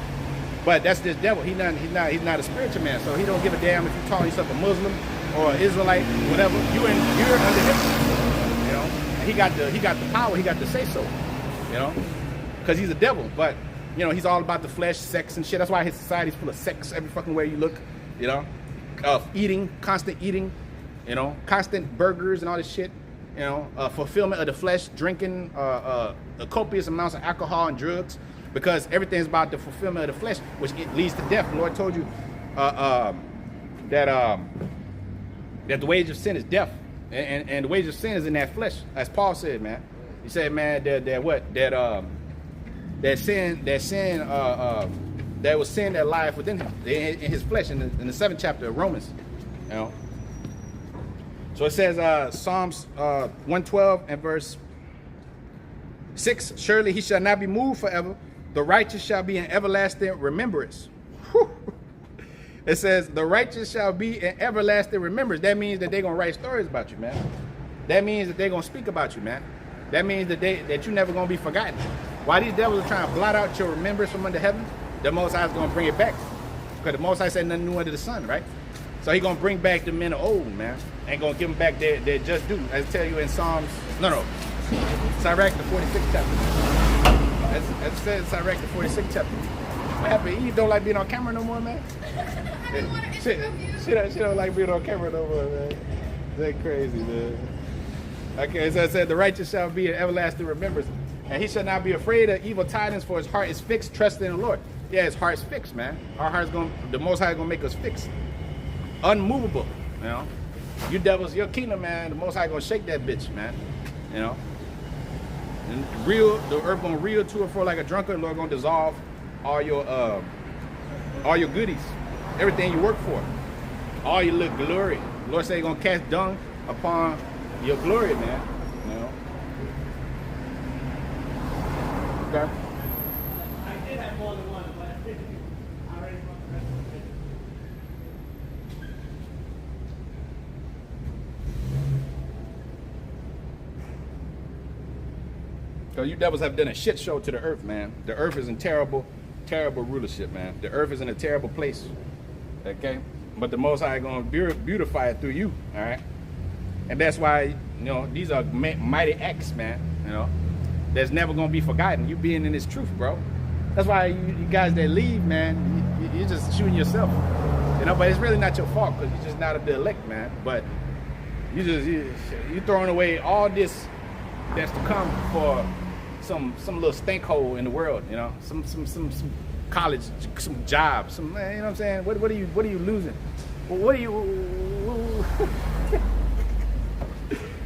but that's this devil. He's not a spiritual man, so he don't give a damn if you call yourself a Muslim or an Israelite, whatever. You're under him. You know, and he got the power. He got the say so. You know, because he's a devil, but. You know, he's all about the flesh, sex, and shit. That's why his society's full of sex every fucking way you look, you know? Eating, constant eating, you know? Constant burgers and all this shit, you know? Fulfillment of the flesh, drinking copious amounts of alcohol and drugs, because everything's about the fulfillment of the flesh, which it leads to death. The Lord told you that the wage of sin is death, and the wage of sin is in that flesh, as Paul said, man. He said, man, that was sin that lieth within him, in his flesh, in the 7th chapter of Romans, you know. So it says, Psalms 112 and verse 6, "Surely he shall not be moved forever. The righteous shall be in everlasting remembrance." Whew. It says, the righteous shall be in everlasting remembrance. That means that they're going to write stories about you, man. That means that they're going to speak about you, man. That means that you're never going to be forgotten. Why these devils are trying to blot out your remembrance from under heaven, the Most High is going to bring it back. Because the Most High said nothing new under the sun, right? So he's going to bring back the men of old, man. And going to give them back their just due. As I tell you in Psalms, Sirach, the 46th chapter. As it says, Sirach, the 46th chapter. What happened? You don't like being on camera no more, man? She don't like being on camera no more, man. That's crazy, man. Okay, so it said, the righteous shall be in everlasting remembrance. And he shall not be afraid of evil tidings, for his heart is fixed, trusting in the Lord. Yeah, his heart's fixed, man. Our heart's the Most High is gonna make us fixed. Unmovable, you know. You devils, your kingdom, man, the Most High gonna shake that bitch, man. You know. And the earth gonna reel to and fro like a drunkard. The Lord gonna dissolve all your goodies, everything you work for, all your little glory. The Lord say he's gonna cast dung upon your glory, man. You know. Okay. I did have more than one, but I already wrote the rest of it. Because you devils have done a shit show to the earth, man. The earth is in terrible, terrible rulership, man. The earth is in a terrible place. Okay? But the Most High is going to beautify it through you, all right? And that's why, you know, these are mighty acts, man, you know. that's never gonna be forgotten. You being in this truth, bro. That's why you guys that leave, man, you're just shooting yourself. You know, but it's really not your fault because you're just not of the elect, man. But you throwing away all this that's to come for some little stink hole in the world, you know, some college, some job, some, you know what I'm saying? What are you losing? What are you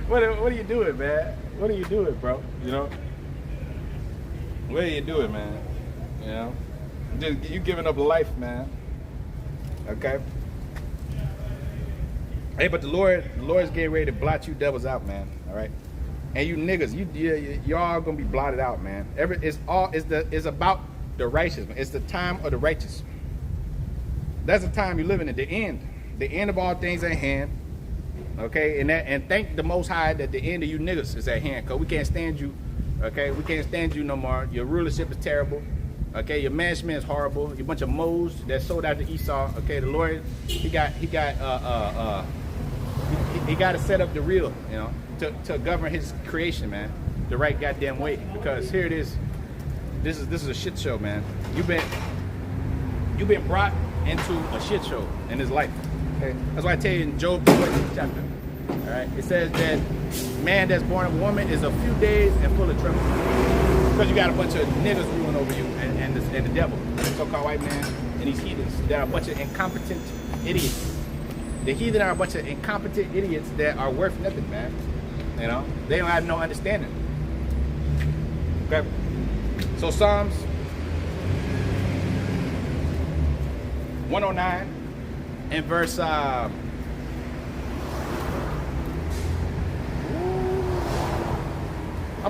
what are you doing, man? What are you doing, bro? You know? What are you doing, man? You know? Just you giving up life, man. Okay? Hey, but the Lord's getting ready to blot you devils out, man. All right? And you niggas, you're all gonna be blotted out, man. It's about the righteous, man. It's the time of the righteous. That's the time you're living in. The end of all things at hand. Okay, and thank the Most High that the end of you niggas is at hand, cause we can't stand you. Okay, we can't stand you no more. Your rulership is terrible. Okay, your management is horrible. You're a bunch of moles that sold out to Esau. Okay, the Lord, he got to set up the real, you know, to govern his creation, man, the right goddamn way. Because here it is. This is a shit show, man. You've been brought into a shit show in his life. Okay, that's why I tell you in Job 20th chapter. All right, it says that man that's born of a woman is a few days and full of trouble. Because you got a bunch of niggas ruling over you and the devil, the so-called white man, and these heathens that are a bunch of incompetent idiots. The heathen are a bunch of incompetent idiots that are worth nothing, man. You know, they don't have no understanding. Okay, so Psalms 109 and verse I'm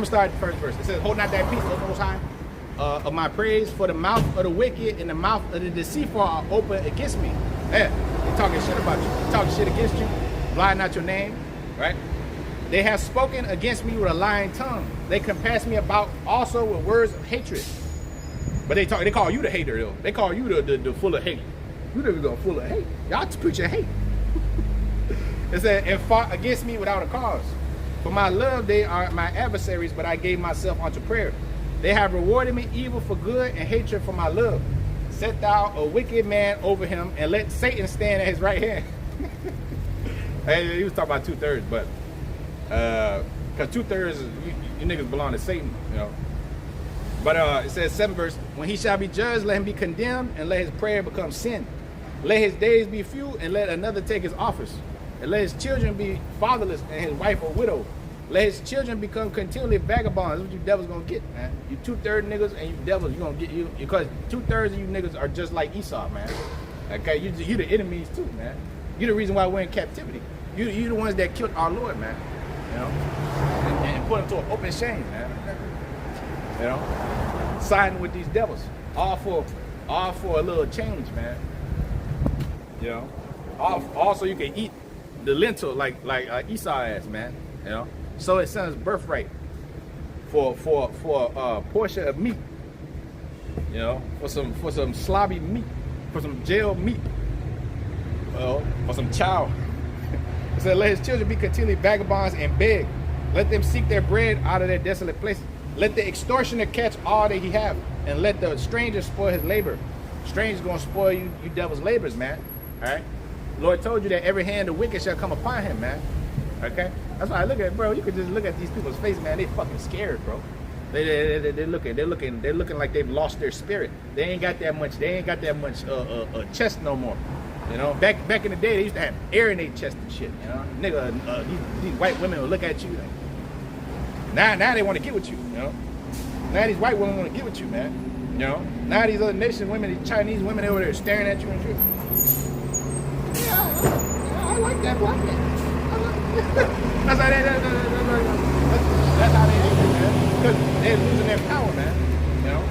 gonna start the first verse. It says, "Hold not that peace, O Most High, of my praise, for the mouth of the wicked and the mouth of the deceitful are open against me." Yeah, they talking shit about you. They talking shit against you, blotting out your name, right? They have spoken against me with a lying tongue. They compass me about also with words of hatred. But they call you the hater though. They call you the full of hate. You never go full of hate. Y'all preaching hate. It said, "And fought against me without a cause. For my love, they are my adversaries, but I gave myself unto prayer. They have rewarded me evil for good and hatred for my love. Set thou a wicked man over him, and let Satan stand at his right hand." Hey, he was talking about 2/3, but because 2/3 you niggas belong to Satan, you know. But it says 7th verse, "When he shall be judged, let him be condemned, and let his prayer become sin. Let his days be few, and let another take his office. And let his children be fatherless, and his wife a widow. Let his children become continually vagabonds." That's what you devils gonna get, man. You 2/3 niggas and you devils, you gonna get you, because 2/3 of you niggas are just like Esau, man. Okay, you the enemies too, man. You the reason why we're in captivity. You the ones that killed our Lord, man. You know, and put him to an open shame, man. You know, siding with these devils, all for a little change, man. You know, all so you can eat the lentil like Esau ass, man. You know, so his son's birthright for a portion of meat. You know, for some slobby meat, for some jail meat, for some chow. It said, "Let his children be continually vagabonds and beg. Let them seek their bread out of their desolate places. Let the extortioner catch all that he have, and let the stranger spoil his labor." Stranger's gonna spoil you devil's labors, man. All right. Lord told you that every hand of wicked shall come upon him, man. Okay. That's why I look at, bro. You can just look at these people's face, man. They fucking scared, bro. They're looking like they've lost their spirit. They ain't got that much. They ain't got that much chest no more. You know, back in the day, they used to have air in their chest and shit. You know, nigga, these white women will look at you like, now they want to get with you. You know, now these white women want to get with you, man. You know, now these other nation women, these Chinese women over there staring at you and shit. Yeah, I like that black man. That's how they do it, man. Because they're losing their power, man. You know,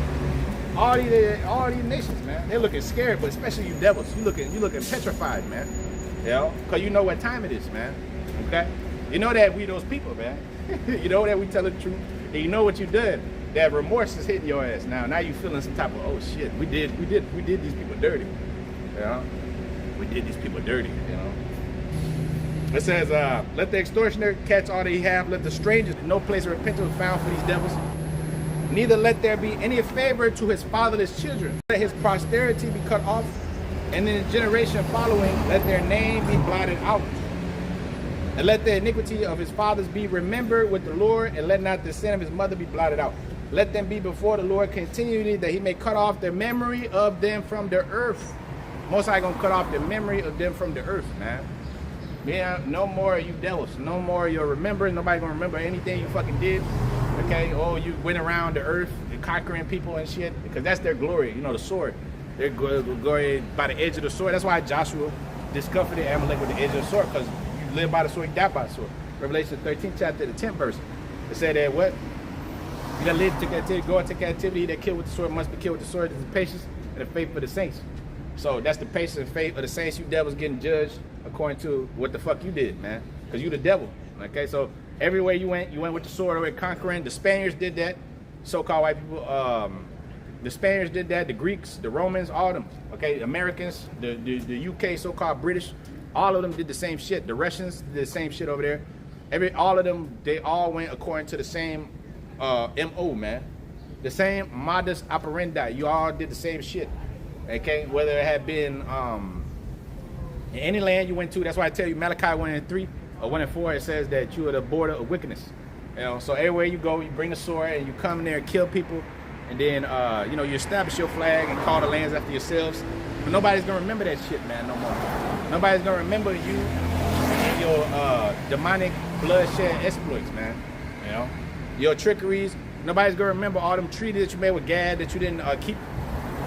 all these nations, man, they're looking scared, but especially you devils, you looking petrified, man. You know, because you know what time it is, man. Okay, you know that we those people, man. You know that we tell the truth, and you know what you did. That remorse is hitting your ass now. Now you feeling some type of, oh shit, we did these people dirty. You know, we did these people dirty. You know. It says, "Let the extortioner catch all that he have. Let the strangers, no place of repentance found for these devils. neither let there be any favor to his fatherless children. Let his posterity be cut off, and in the generation following, let their name be blotted out. And let the iniquity of his fathers be remembered with the Lord, and let not the sin of his mother be blotted out. Let them be before the Lord continually, that he may cut off the memory of them from the earth. Most High gonna cut off the memory of them from the earth, man. Yeah, no more you devils. No more you'll remember. Nobody gonna remember anything you fucking did. Okay, oh, you went around the earth and conquering people and shit, because that's their glory, you know, the sword. Their glory by the edge of the sword. That's why Joshua discomfited Amalek with the edge of the sword, because you live by the sword, you die by the sword. Revelation 13th chapter, the 10th verse. It said that what? You that live to captivity, go into captivity. He that killed with the sword must be killed with the sword. This is the patience and the faith of the saints. So that's the patience and faith of the saints. You devils getting judged according to what the fuck you did, man. Because you the devil. Okay, so everywhere you went with the sword over conquering. The Spaniards did that. So-called white people. The Spaniards did that. The Greeks, the Romans, all of them. Okay, Americans, the UK, so-called British, all of them did the same shit. The Russians did the same shit over there. All of them, they all went according to the same MO, man. The same modus operandi. You all did the same shit. Okay, whether it had been in any land you went to. That's why I tell you Malachi 1:3 or 1:4. It says that you are the border of wickedness. You know, so everywhere you go, you bring the sword and you come in there and kill people, and then you know, you establish your flag and call the lands after yourselves. But nobody's gonna remember that shit, man, no more. Nobody's gonna remember you and your demonic bloodshed exploits, man. You know, your trickeries. Nobody's gonna remember all them treaties that you made with Gad that you didn't keep.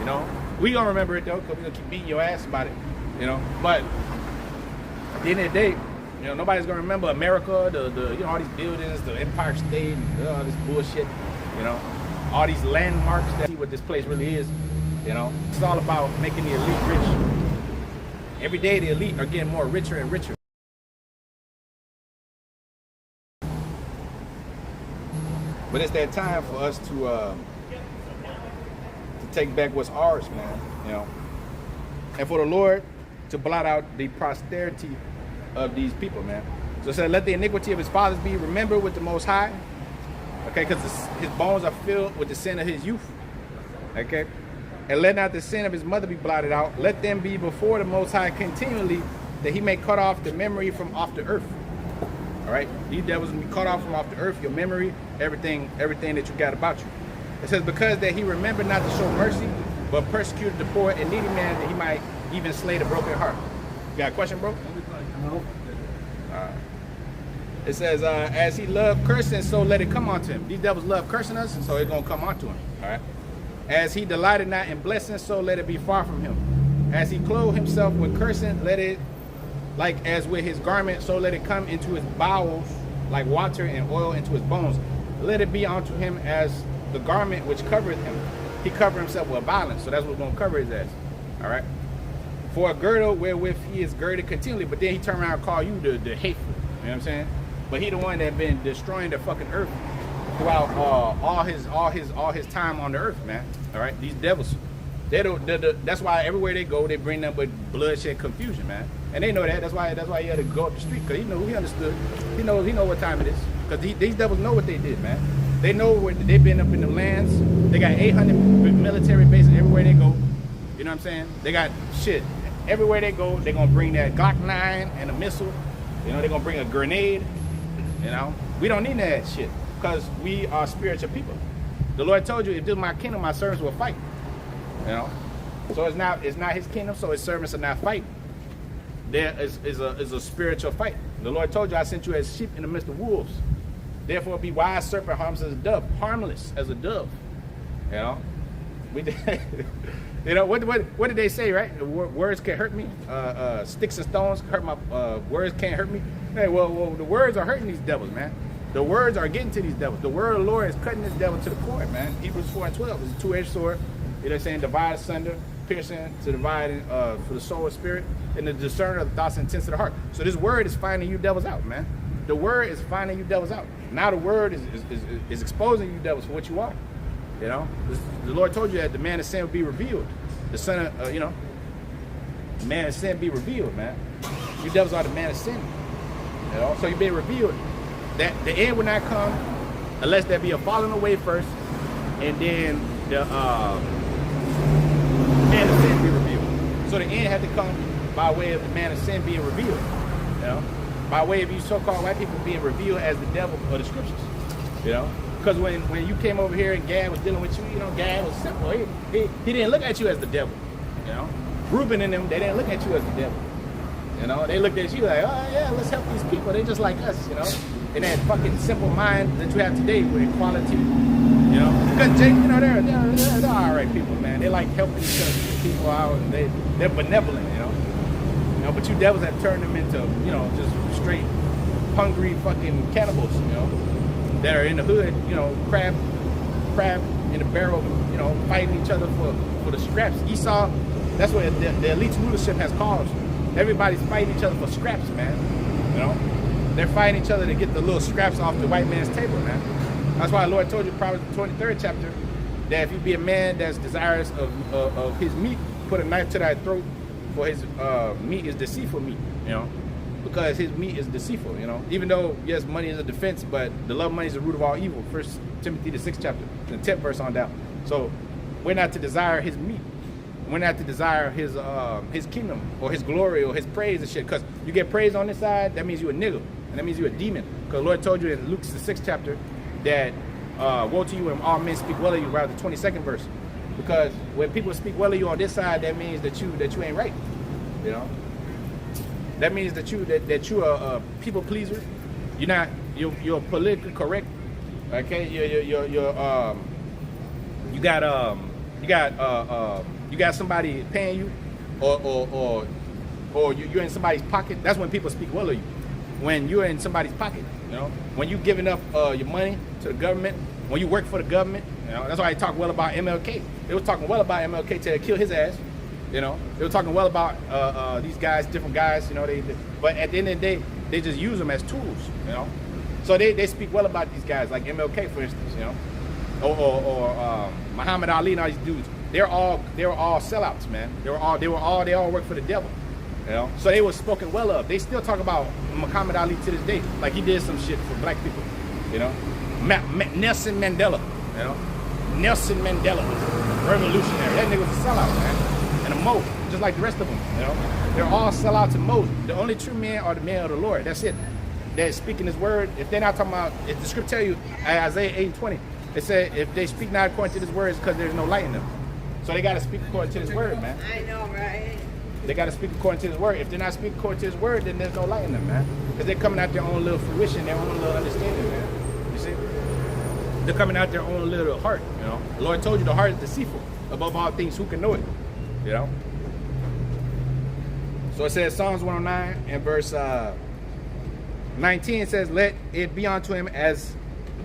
You know, we gonna remember it though, because we're gonna keep beating your ass about it. You know, but at the end of the day, you know, nobody's gonna remember America, the you know, all these buildings, the Empire State, and all this bullshit. You know, all these landmarks. That see what this place really is. You know, it's all about making the elite rich. Every day, the elite are getting more richer and richer. But it's that time for us to take back what's ours, man. You know, and for the Lord to blot out the posterity of these people, man. So it said, let the iniquity of his fathers be remembered with the Most High. Okay, because his bones are filled with the sin of his youth. Okay, and let not the sin of his mother be blotted out. Let them be before the Most High continually, that he may cut off the memory from off the earth. All right, these devils will be cut off from off the earth, your memory, everything that you got about you. It says, because that he remembered not to show mercy, but persecuted the poor and needy man, that he might even slay the broken heart. You got a question, bro? No. It says, as he loved cursing, so let it come onto him. These devils love cursing us, and so it's going to come onto him. All right. As he delighted not in blessing, so let it be far from him. As he clothed himself with cursing, let it, like as with his garment, so let it come into his bowels, like water and oil into his bones. Let it be unto him as the garment which covereth him. He covered himself with violence, so that's what's going to cover his ass. All right. For a girdle wherewith he is girded continually, but then he turn around and call you the hateful. You know what I'm saying? But he the one that been destroying the fucking earth throughout all his time on the earth, man. All right, these devils, that's why everywhere they go, they bring them with bloodshed, confusion, man. And they know that. That's why he had to go up the street, because he understood. He know what time it is, because these devils know what they did, man. They know where they've been up in the lands. They got 800 military bases everywhere they go. You know what I'm saying? They got shit everywhere they go. They're gonna bring that Glock 9 and a missile. You know, they're gonna bring a grenade. You know, we don't need that shit, because we are spiritual people. The Lord told you, if this is my kingdom, my servants will fight. You know, so it's not his kingdom, so his servants are not fighting. There is a spiritual fight. The Lord told you, I sent you as sheep in the midst of wolves. Therefore, be wise serpent, harmless as a dove. Harmless as a dove. You know, you know what did they say, right? Words can't hurt me. Sticks and stones hurt my. Words can't hurt me. Hey, well, the words are hurting these devils, man. The words are getting to these devils. The word of the Lord is cutting this devil to the cord, man. Hebrews 4:12 is a two-edged sword. You know what I'm saying? Divide asunder, piercing to divide for the soul and spirit, and the discerner of the thoughts and intents of the heart. So this word is finding you devils out, man. The word is finding you devils out. Now the word is exposing you devils for what you are. You know, the Lord told you that the man of sin would be revealed. The son of, you know, the man of sin be revealed, man. You devils are the man of sin. You know, so you've been revealed. That the end will not come unless there be a falling away first, and then the man of sin be revealed. So the end had to come by way of the man of sin being revealed, you know, by way of you so-called white people being revealed as the devil of the scriptures, you know. Because when you came over here and Gad was dealing with you, you know, Gad was simple. He didn't look at you as the devil, you know. Reuben and them, they didn't look at you as the devil, you know. They looked at you like, oh yeah, let's help these people. They just like us, you know. And that fucking simple mind that you have today with equality, you know. Because Jake, you know, they're all right people, man. They like helping each other, people out, and they're benevolent, you know. You know, but you devils have turned them into, you know, just straight hungry fucking cannibals, you know. That are in the hood, you know, crab in the barrel, you know, fighting each other for the scraps. Esau, that's what the elite rulership has caused. Everybody's fighting each other for scraps, man. You know, they're fighting each other to get the little scraps off the white man's table, man. That's why the Lord told you, Proverbs 23rd chapter, that if you be a man that's desirous of his meat, put a knife to thy throat, for his meat is deceitful meat, you know. Because his meat is deceitful, you know. Even though, yes, money is a defense, but the love of money is the root of all evil. 1 Timothy, the 6th chapter, the 10th verse on down. So we're not to desire his meat. We're not to desire his kingdom or his glory or his praise and shit. Because you get praise on this side, that means you're a nigga. And that means you're a demon. Because the Lord told you in Luke, the 6th chapter, that woe to you when all men speak well of you, rather the 22nd verse. Because when people speak well of you on this side, that means that you ain't right, you know. That means that you're a people pleaser. You're politically correct. Okay, you got somebody paying you, or you're in somebody's pocket. That's when people speak well of you. When you're in somebody's pocket, you know. When you giving up your money to the government. When you work for the government, you know. That's why I talk well about MLK. They was talking well about MLK till they kill his ass. You know, they were talking well about these guys, different guys, you know, but at the end of the day, they just use them as tools, you know. So they speak well about these guys, like MLK, for instance, you know, or Muhammad Ali and all these dudes. They were all sellouts, man. They all work for the devil, you know. So they were spoken well of. They still talk about Muhammad Ali to this day, like he did some shit for black people, you know. Nelson Mandela, you know. Nelson Mandela was revolutionary. That nigga was a sellout, man. And a Mo, just like the rest of them, you know. They're all sellouts and Moses. The only true men are the men of the Lord. That's it. They're speaking his word. If they're not talking about, if the script tell you, Isaiah 8:20, it said, if they speak not according to this word, it's because there's no light in them. So they got to speak according to this word, man. I know, right? They got to speak according to his word. If they're not speaking according to his word, then there's no light in them, man. Because they're coming out their own little fruition, their own little understanding, man. You see? They're coming out their own little heart, you know. The Lord told you the heart is deceitful. Above all things, who can know it? You know? So it says, Psalms 109 and verse 19, it says, let it be unto him as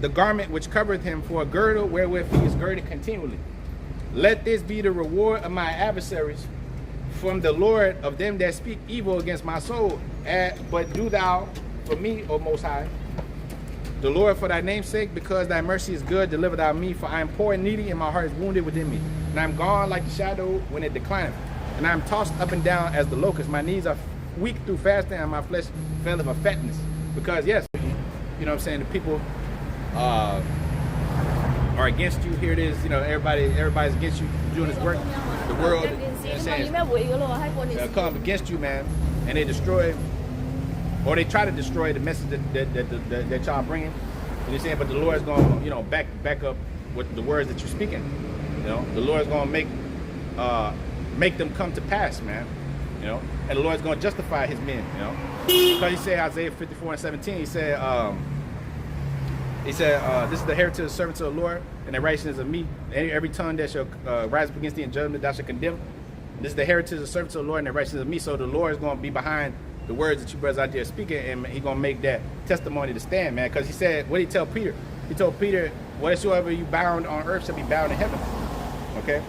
the garment which covereth him, for a girdle wherewith he is girded continually. Let this be the reward of my adversaries from the Lord of them that speak evil against my soul. But do thou for me, O Most High, the Lord, for thy name's sake, because thy mercy is good, deliver thou me, for I am poor and needy, and my heart is wounded within me. And I am gone like the shadow when it declineth. And I am tossed up and down as the locust. My knees are weak through fasting, and my flesh faileth of fatness. Because yes, you know what I'm saying, the people are against you. Here it is, you know, everybody's against you doing this work. The world, you know what I'm saying, they'll come against you, man, and they destroy, or they try to destroy the message that y'all bringing. You know what I'm saying? But the Lord's going to, you know, back up with the words that you're speaking. You know, the Lord's going to make them come to pass, man. You know, and the Lord's going to justify his men, you know. Because he said, Isaiah 54:17, he said, this is the heritage of the servants of the Lord, and the righteousness of me. Every tongue that shall rise up against thee in judgment, thou shalt condemn. This is the heritage of the servants of the Lord, and the righteousness of me. So the Lord is going to be behind the words that you brothers out there speaking, and he's going to make that testimony to stand, man. Because he said, what did he tell Peter? He told Peter, whatsoever you bound on earth shall be bound in heaven. Okay?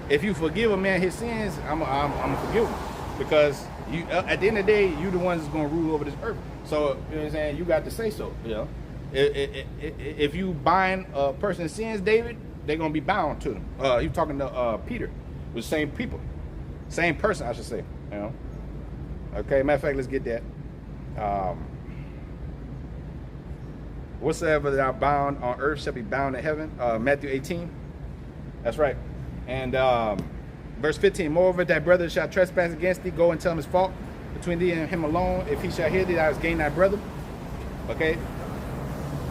If you forgive a man his sins, I'm forgive him. Because you, at the end of the day, you the ones that's going to rule over this earth. So, you know what I'm saying? You got to say so, you know? If you bind a person's sins, David, they're going to be bound to them. He was talking to Peter, with the same people. Same person, I should say, you know? Okay, matter of fact, let's get that. whatsoever thou bound on earth shall be bound in heaven. Matthew 18. That's right. And verse 15, moreover, thy brother shall trespass against thee, go and tell him his fault between thee and him alone. If he shall hear thee, thou hast gained thy brother. Okay?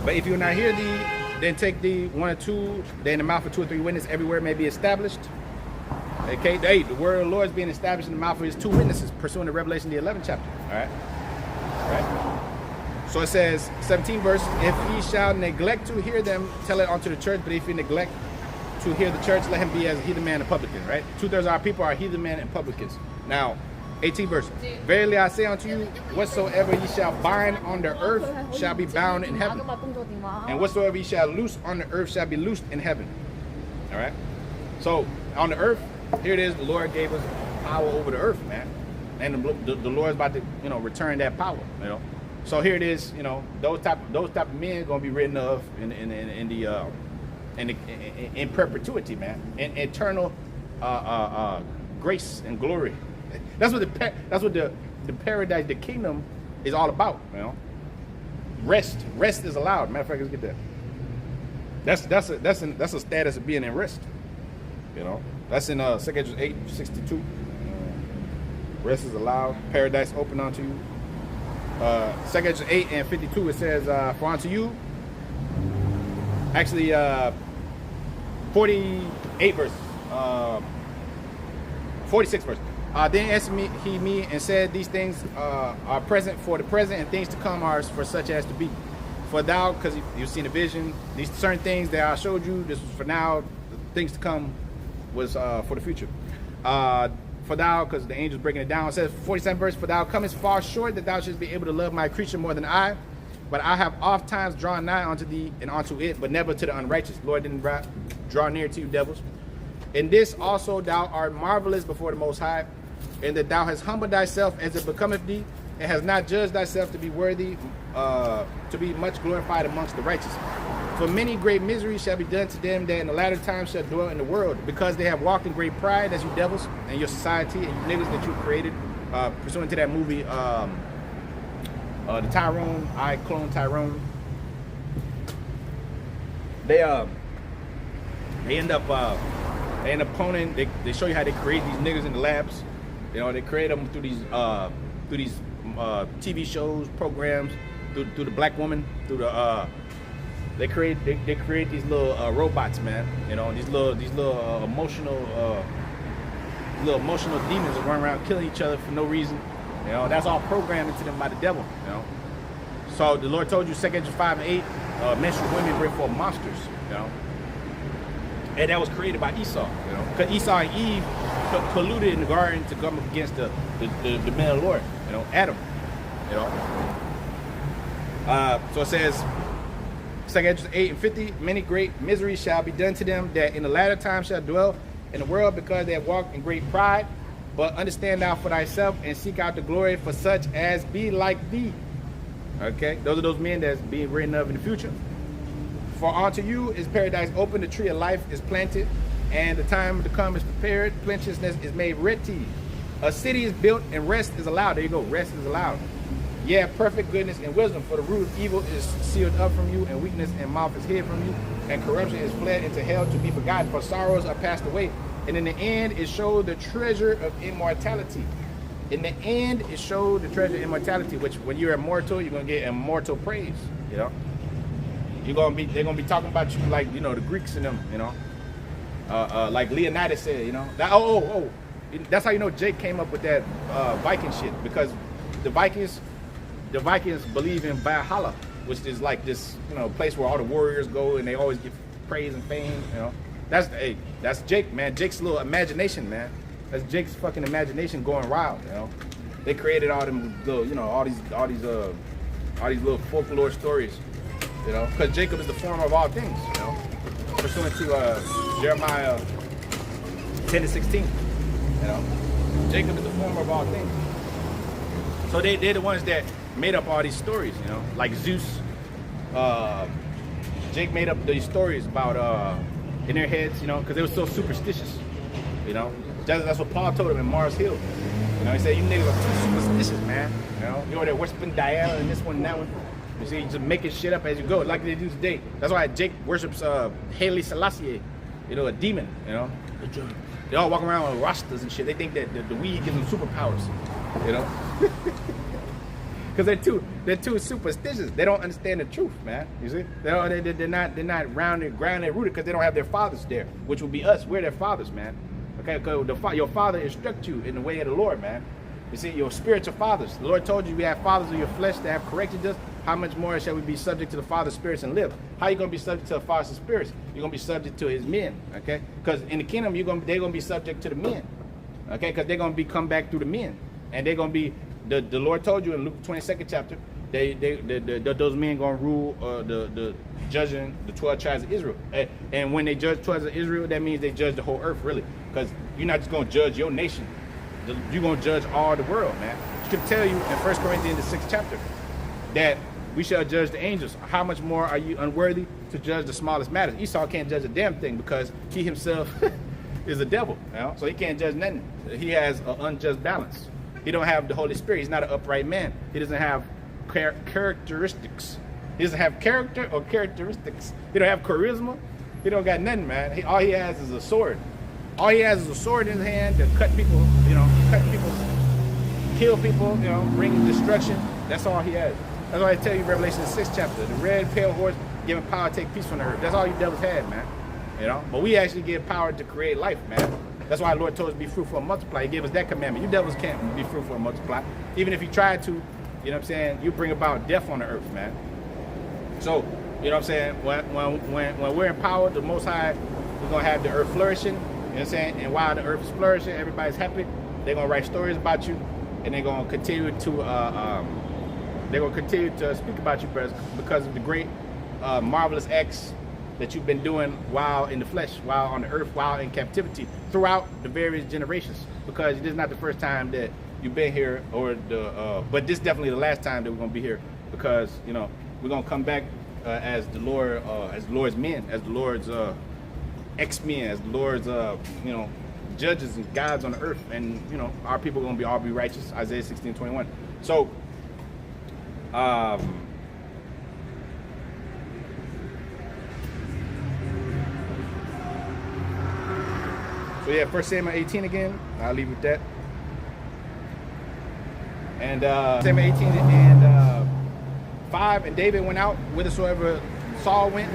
But if he will not hear thee, then take thee one or two, then the mouth of 2 or 3 witnesses everywhere may be established. Okay? Hey, the word of the Lord is being established in the mouth of his 2 witnesses, pursuant to Revelation, the 11th chapter. All right? All right? So it says, 17 verse, if he shall neglect to hear them, tell it unto the church, but if he neglect to hear the church, let him be as a heathen man and publican, right? 2/3 of our people are heathen men and publicans. Now, 18 verse, verily I say unto you, whatsoever ye shall bind on the earth shall be bound in heaven, and whatsoever ye shall loose on the earth shall be loosed in heaven. All right? So, on the earth, here it is, the Lord gave us power over the earth, man. And the Lord is about to, return that power, So here it is, those type of men gonna be written of in perpetuity, man, in eternal grace and glory. That's what the paradise, the kingdom, is all about. Rest is allowed. Matter of fact, let's get that. That's a status of being in rest. That's in 2 Corinthians 8:62. Rest is allowed. Paradise open unto you. 2 Corinthians 8:52, it says, for unto you, actually 48 verse, 46 verse. Then answered he me and said, these things are present for the present, and things to come are for such as to be. For thou, because you've seen a vision, these certain things that I showed you, this was for now, things to come was for the future. For thou, because the angel's breaking it down, it says 47 verse, for thou comest far short that thou shouldst be able to love my creature more than I, but I have oft times drawn nigh unto thee and unto it, but never to the unrighteous. Lord didn't draw near to you, devils. In this also thou art marvelous before the Most High, and that thou hast humbled thyself as it becometh thee, and hast not judged thyself to be worthy to be much glorified amongst the righteous. For many great miseries shall be done to them that in the latter time shall dwell in the world, because they have walked in great pride, as you devils, and your society, and you niggas that you created, pursuant to that movie, the Tyrone, I Clone Tyrone. They end up cloning. They show you how they create these niggas in the labs. They create them through these TV shows, programs, through the black woman, through the they create these little robots, man. These little emotional demons that run around killing each other for no reason. That's all programmed into them by the devil. So the Lord told you, 2 Corinthians 5:8, menstrual women bring forth monsters. And that was created by Esau. Because Esau and Eve colluded in the garden to come against the man of the Lord. Adam. So it says, 2 Corinthians 8:50, many great miseries shall be done to them that in the latter time shall dwell in the world, because they have walked in great pride. But understand thou for thyself and seek out the glory for such as be like thee. Okay, those are those men that's being written of in the future. For unto you is paradise open, the tree of life is planted, and the time to come is prepared. Plenteousness is made ready. A city is built and rest is allowed. There you go, rest is allowed. Yeah, perfect goodness and wisdom, for the root of evil is sealed up from you, and weakness and mouth is hid from you, and corruption is fled into hell to be forgotten, for sorrows are passed away. And in the end, it showed the treasure of immortality. In the end, it showed the treasure of immortality, which when you're immortal, you're gonna get immortal praise. They're gonna be talking about you like the Greeks and them. Like Leonidas said. That's how Jake came up with that Viking shit, because the Vikings believe in Valhalla, which is like this place where all the warriors go and they always get praise and fame. That's Jake, man. Jake's little imagination, man. That's Jake's fucking imagination going wild. They created all them little, all these little folklore stories. Because Jacob is the former of all things. Pursuant to Jeremiah 10:16. Jacob is the former of all things. So they're the ones that made up all these stories. Like Zeus. Jake made up these stories about in their heads, because they were so superstitious. That's what Paul told them in Mars Hill. He said, you niggas are too superstitious, man. You're there worshiping Diana and this one and that one. You see, just making shit up as you go, like they do today. That's why Jake worships Haile Selassie, you know, a demon, you know. They all walk around with rastas and shit. They think that the weed gives them superpowers, you know. Because they're too superstitious. They don't understand the truth, man. You see, they're not grounded, rooted, because they don't have their fathers there, which would be us. We're their fathers, man. Okay, because your father instruct you in the way of the Lord, man. You see, your spiritual fathers. The Lord told you we have fathers of your flesh that have corrected us. How much more shall we be subject to the Father's spirits and live? How are you going to be subject to the Father's spirits? You're going to be subject to his men, okay? Because in the kingdom, they're going to be subject to the men, okay? Because they're going to be come back through the men. And they're going to be, the Lord told you in Luke 22nd chapter, those men going to rule the judging the 12 tribes of Israel. And when they judge 12 of Israel, that means they judge the whole earth, really. Because you're not just going to judge your nation. You're going to judge all the world, man. I can tell you in 1 Corinthians, the 6th chapter, that we shall judge the angels. How much more are you unworthy to judge the smallest matters? Esau can't judge a damn thing because he himself is a devil, you know? So he can't judge nothing. He has an unjust balance. He don't have the Holy Spirit. He's not an upright man. He doesn't have characteristics. He doesn't have character or characteristics. He don't have charisma. He don't got nothing, man. All he has is a sword. All he has is a sword in his hand to cut people, you know, kill people, you know, bring destruction. That's all he has. That's why I tell you, Revelation 6th chapter, the red pale horse giving power to take peace from the earth. That's all you devils had, man. You know, but we actually give power to create life, man. That's why the Lord told us to be fruitful and multiply. He gave us that commandment. You devils can't be fruitful and multiply. Even if you tried to, you know what I'm saying, you bring about death on the earth, man. So, you know what I'm saying, when we're empowered, the Most High, we're going to have the earth flourishing, you know what I'm saying, and while the earth is flourishing, everybody's happy, they're going to write stories about you, and they're going to continue to speak about you, brothers, because of the great, marvelous acts that you've been doing while in the flesh, while on the earth, while in captivity, throughout the various generations. Because this is not the first time that you've been here, but this is definitely the last time that we're going to be here, because, you know, we're going to come back as the Lord, as the Lord's men, as the Lord's ex-men, as the Lord's, you know, judges and guides on the earth, and, you know, our people are going to all be righteous. Isaiah 16:21. So, so yeah, 1 Samuel 18 again. I'll leave with that. And Samuel 18 and 5, and David went out whithersoever Saul went,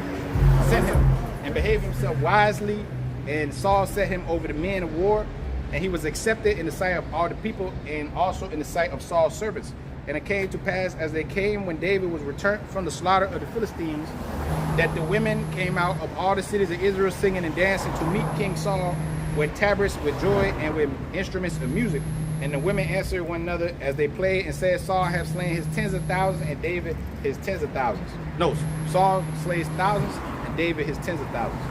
sent him, and behaved himself wisely, and Saul set him over the men of war, and he was accepted in the sight of all the people, and also in the sight of Saul's servants. And it came to pass, as they came when David was returned from the slaughter of the Philistines, that the women came out of all the cities of Israel singing and dancing to meet King Saul with tabrets, with joy, and with instruments of music. And the women answered one another as they played and said, Saul hath slain his tens of thousands, and David his tens of thousands. No, Saul slays thousands, and David his tens of thousands.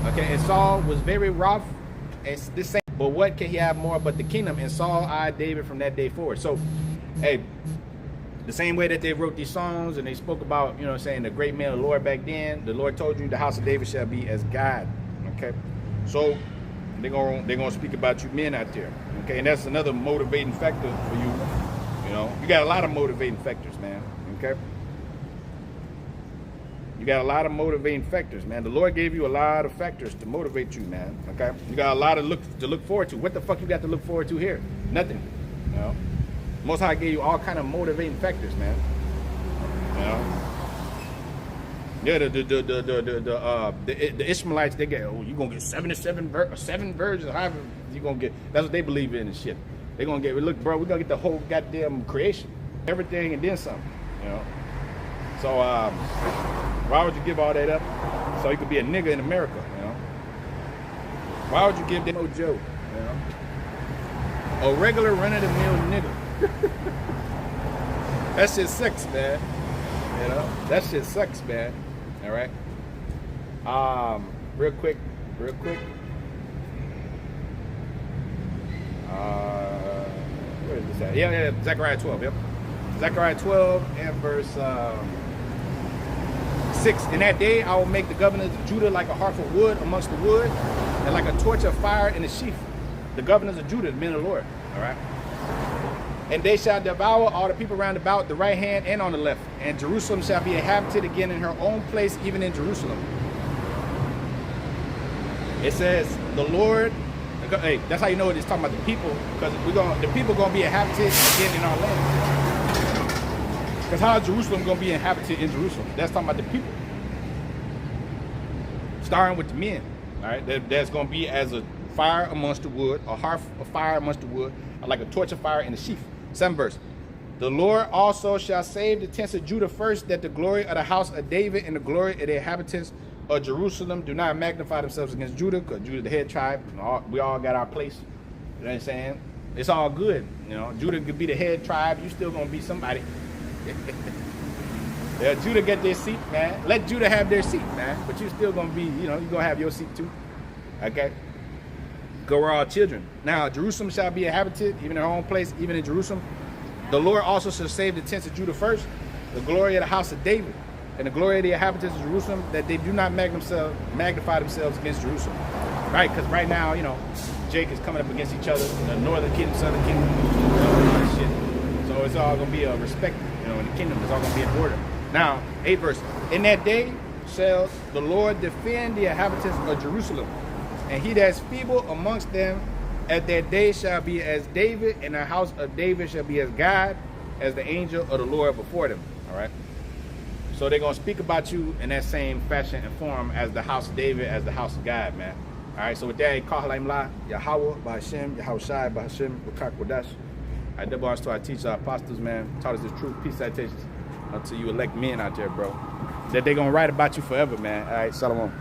Okay, and Saul was very wroth, and this same, but what can he have more but the kingdom? And Saul eyed David from that day forward. So, hey, the same way that they wrote these songs and they spoke about, you know what I'm saying, the great man of the Lord back then, the Lord told you the house of David shall be as God. Okay, so they're gonna speak about you men out there. Okay, and that's another motivating factor for you. You know, you got a lot of motivating factors, man. Okay, you got a lot of motivating factors, man. The Lord gave you a lot of factors to motivate you, man. Okay, you got a lot of to look forward to. What the fuck you got to look forward to here? Nothing. You know, Most High gave you all kind of motivating factors, man. You know. Yeah, the Ishmaelites, they get, oh, you gonna get 7 virgins, however you gonna get. That's what they believe in and shit. They gonna get, look, bro, we're gonna get the whole goddamn creation, everything, and then some. You know. So why would you give all that up so you could be a nigga in America? You know. Why would you give them Joe? You know. A regular run-of-the-mill nigga. That shit sucks, man. You know, that shit sucks, man. All right. Real quick. Where is this at? Yeah, Zechariah 12. Yep. Zechariah 12 and verse 6. In that day, I will make the governors of Judah like a hearth of wood amongst the wood, and like a torch of fire in a sheaf. The governors of Judah, the men of the Lord. All right. And they shall devour all the people round about, the right hand and on the left. And Jerusalem shall be inhabited again in her own place, even in Jerusalem. It says, the Lord, hey, that's how you know it's talking about the people, because the people going to be inhabited again in our land. Because how is Jerusalem going to be inhabited in Jerusalem? That's talking about the people. Starting with the men, all right? There's going to be as a fire amongst the wood, a hearth of fire amongst the wood, like a torch of fire in the sheaf. 7th verse. The Lord also shall save the tents of Judah first, that the glory of the house of David and the glory of the inhabitants of Jerusalem do not magnify themselves against Judah, because Judah the head tribe. We all got our place. You know what I'm saying? It's all good. You know, Judah could be the head tribe. You still gonna be somebody. Yeah, Judah get their seat, man. Let Judah have their seat, man. But you still gonna be, you know, you gonna have your seat too. Okay. Go we're all children. Now Jerusalem shall be inhabited, even in her own place, even in Jerusalem. The Lord also shall save the tents of Judah first, the glory of the house of David, and the glory of the inhabitants of Jerusalem, that they do not magnify themselves against Jerusalem. Right? Because right now, you know, Jake is coming up against each other, the northern kingdom, southern kingdom, all that shit. So it's all gonna be a respect, you know, in the kingdom. It's all gonna be in order. Now, 8th verse. In that day shall the Lord defend the inhabitants of Jerusalem. And he that is feeble amongst them at that day shall be as David, and the house of David shall be as God, as the angel of the Lord before them. All right. So they're going to speak about you in that same fashion and form as the house of David, as the house of God, man. All right. So with that, Kahalaimla, Yahweh, Bahashem, Yahushai, Bahashem, Bakak Wadash. I double honors to our teachers, our apostles, man. Taught us this truth, peace, citations until you elect men out there, bro. That they're going to write about you forever, man. All right. Shalom.